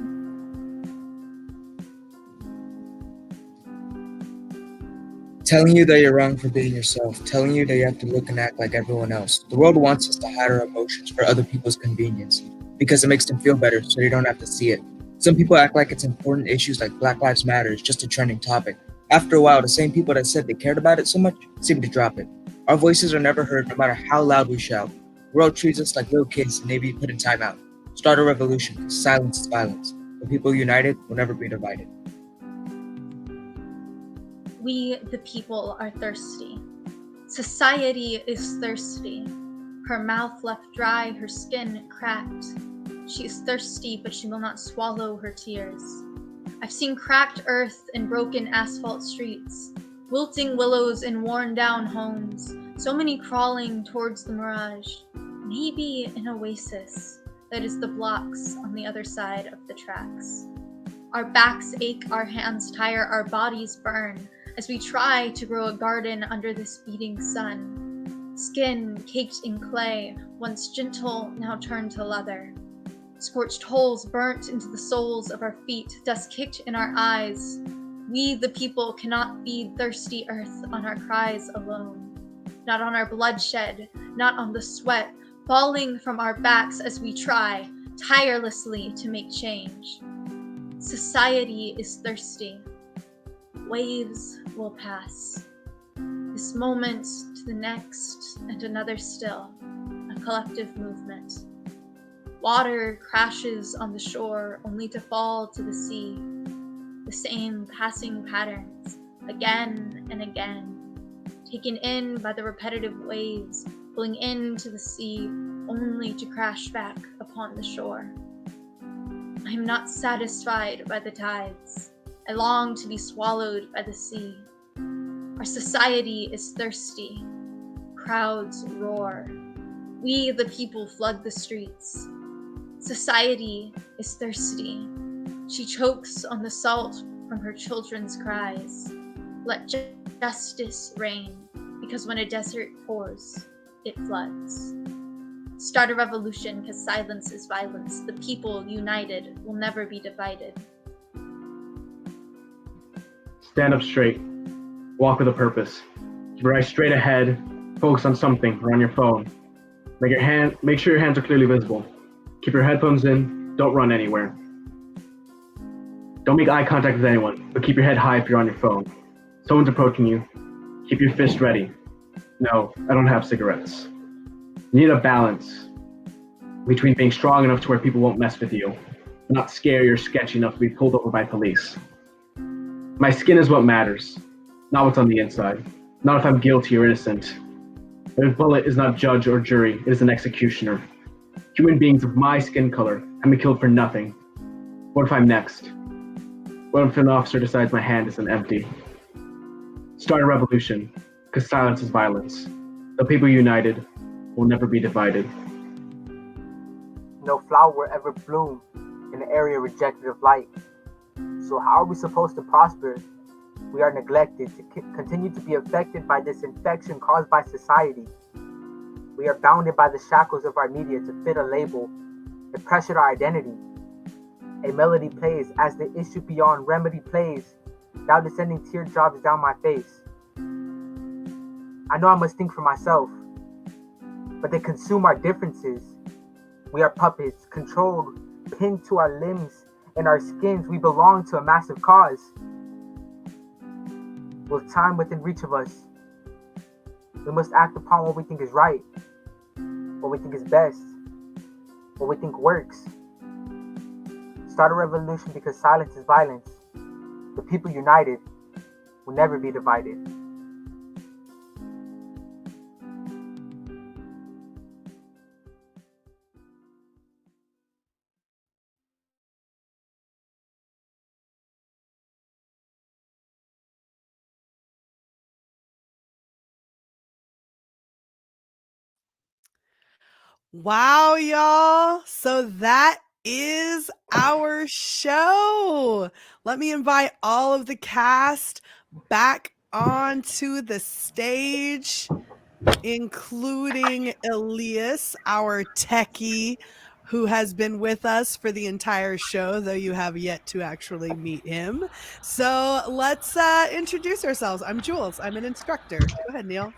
Telling you that you're wrong for being yourself, telling you that you have to look and act like everyone else. The world wants us to hide our emotions for other people's convenience because it makes them feel better so they don't have to see it. Some people act like it's important issues like Black Lives Matter is just a trending topic. After a while, the same people that said they cared about it so much seem to drop it. Our voices are never heard no matter how loud we shout. The world treats us like little kids and they be put in timeout. Start a revolution because silence is violence. The people united will never be divided. We, the people, are thirsty. Society is thirsty. Her mouth left dry, her skin cracked. She is thirsty, but she will not swallow her tears. I've seen cracked earth and broken asphalt streets, wilting willows in worn down homes, so many crawling towards the mirage. Maybe an oasis that is the blocks on the other side of the tracks. Our backs ache, our hands tire, our bodies burn as we try to grow a garden under this beating sun. Skin caked in clay, once gentle, now turned to leather. Scorched holes burnt into the soles of our feet, dust kicked in our eyes. We, the people, cannot feed thirsty earth on our cries alone. Not on our bloodshed, not on the sweat falling from our backs as we try tirelessly to make change. Society is thirsty. Waves will pass. This moment to the next and another still, a collective movement. Water crashes on the shore only to fall to the sea. The same passing patterns, again and again, taken in by the repetitive waves, pulling into the sea only to crash back upon the shore. I am not satisfied by the tides. I long to be swallowed by the sea. Our society is thirsty. Crowds roar. We, the people, flood the streets. Society is thirsty. She chokes on the salt from her children's cries. Let justice reign, because when a desert pours, it floods. Start a revolution, because silence is violence. The people united will never be divided. Stand up straight. Walk with a purpose. Keep your eyes straight ahead. Focus on something or on your phone. Make sure your hands are clearly visible. Keep your headphones in. Don't run anywhere. Don't make eye contact with anyone, but keep your head high if you're on your phone. Someone's approaching you. Keep your fist ready. No, I don't have cigarettes. You need a balance between being strong enough to where people won't mess with you, but not scary or sketchy enough to be pulled over by police. My skin is what matters, not what's on the inside. Not if I'm guilty or innocent. A bullet is not judge or jury, it is an executioner. Human beings of my skin color have been killed for nothing. What if I'm next? What if an officer decides my hand isn't empty? Start a revolution, because silence is violence. The people united will never be divided. No flower will ever bloom in an area rejected of light. So how are we supposed to prosper? We are neglected to continue to be affected by this infection caused by society. We are bounded by the shackles of our media to fit a label and pressure our identity. A melody plays as the issue beyond remedy plays, now descending teardrops down my face. I know I must think for myself, but they consume our differences. We are puppets, controlled, pinned to our limbs and our skins. We belong to a massive cause. With time within reach of us, we must act upon what we think is right, what we think is best, what we think works. Start a revolution because silence is violence. The people united will never be divided. Wow, y'all. So that is our show. Let me invite all of the cast back onto the stage, including Elias, our techie, who has been with us for the entire show, though you have yet to actually meet him. So let's introduce ourselves. I'm Jules. I'm an instructor. Go ahead, Neil.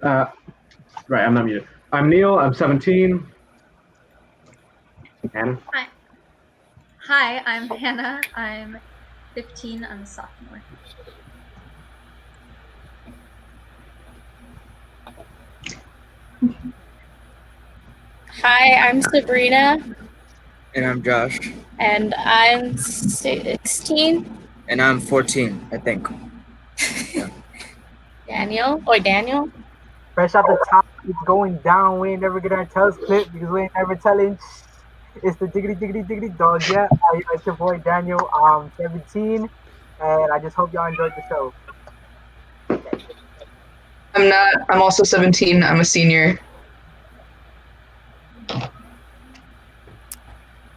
Right, I'm not muted. I'm Neil. I'm 17. Hannah. Hi, I'm Hannah. I'm 15. I'm a sophomore. Hi, I'm Sabrina, And I'm Josh. and I'm 16. And I'm 14, I think. Daniel. Fresh out the top, it's going down. We ain't never get our toes clipped because we ain't never telling. It's the diggity dog. Yeah, it's your boy Daniel. 17, and I just hope y'all enjoyed the show. I'm not. I'm also 17. I'm a senior.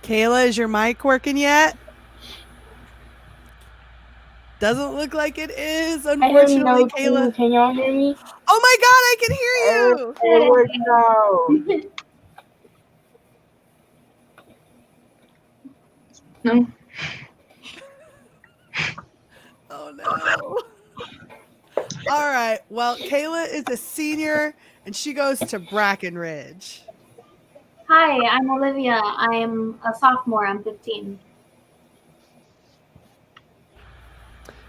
Kayla, is your mic working yet? Doesn't look like it is, unfortunately, Kayla. Can y'all hear me? Oh my god, I can hear you! It worked now. No. Oh no. All right. Well, Kayla is a senior and she goes to Brackenridge. Hi, I'm Olivia. I'm a sophomore. I'm 15.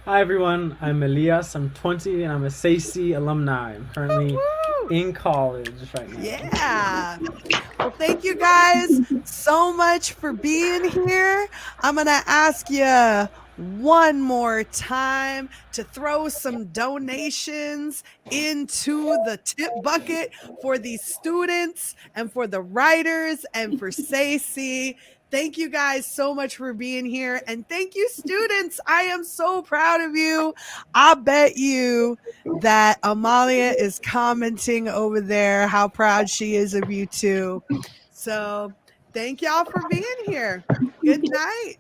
Hi everyone, I'm Elias, I'm 20 and I'm a SACE alumni. I'm currently in college right now. Yeah. Well, thank you guys so much for being here. I'm going to ask you one more time to throw some donations into the tip bucket for these students and for the writers and for SACE. Thank you guys so much for being here. And thank you, students. I am so proud of you. I bet you that Amalia is commenting over there how proud she is of you too. So thank y'all for being here. Good night.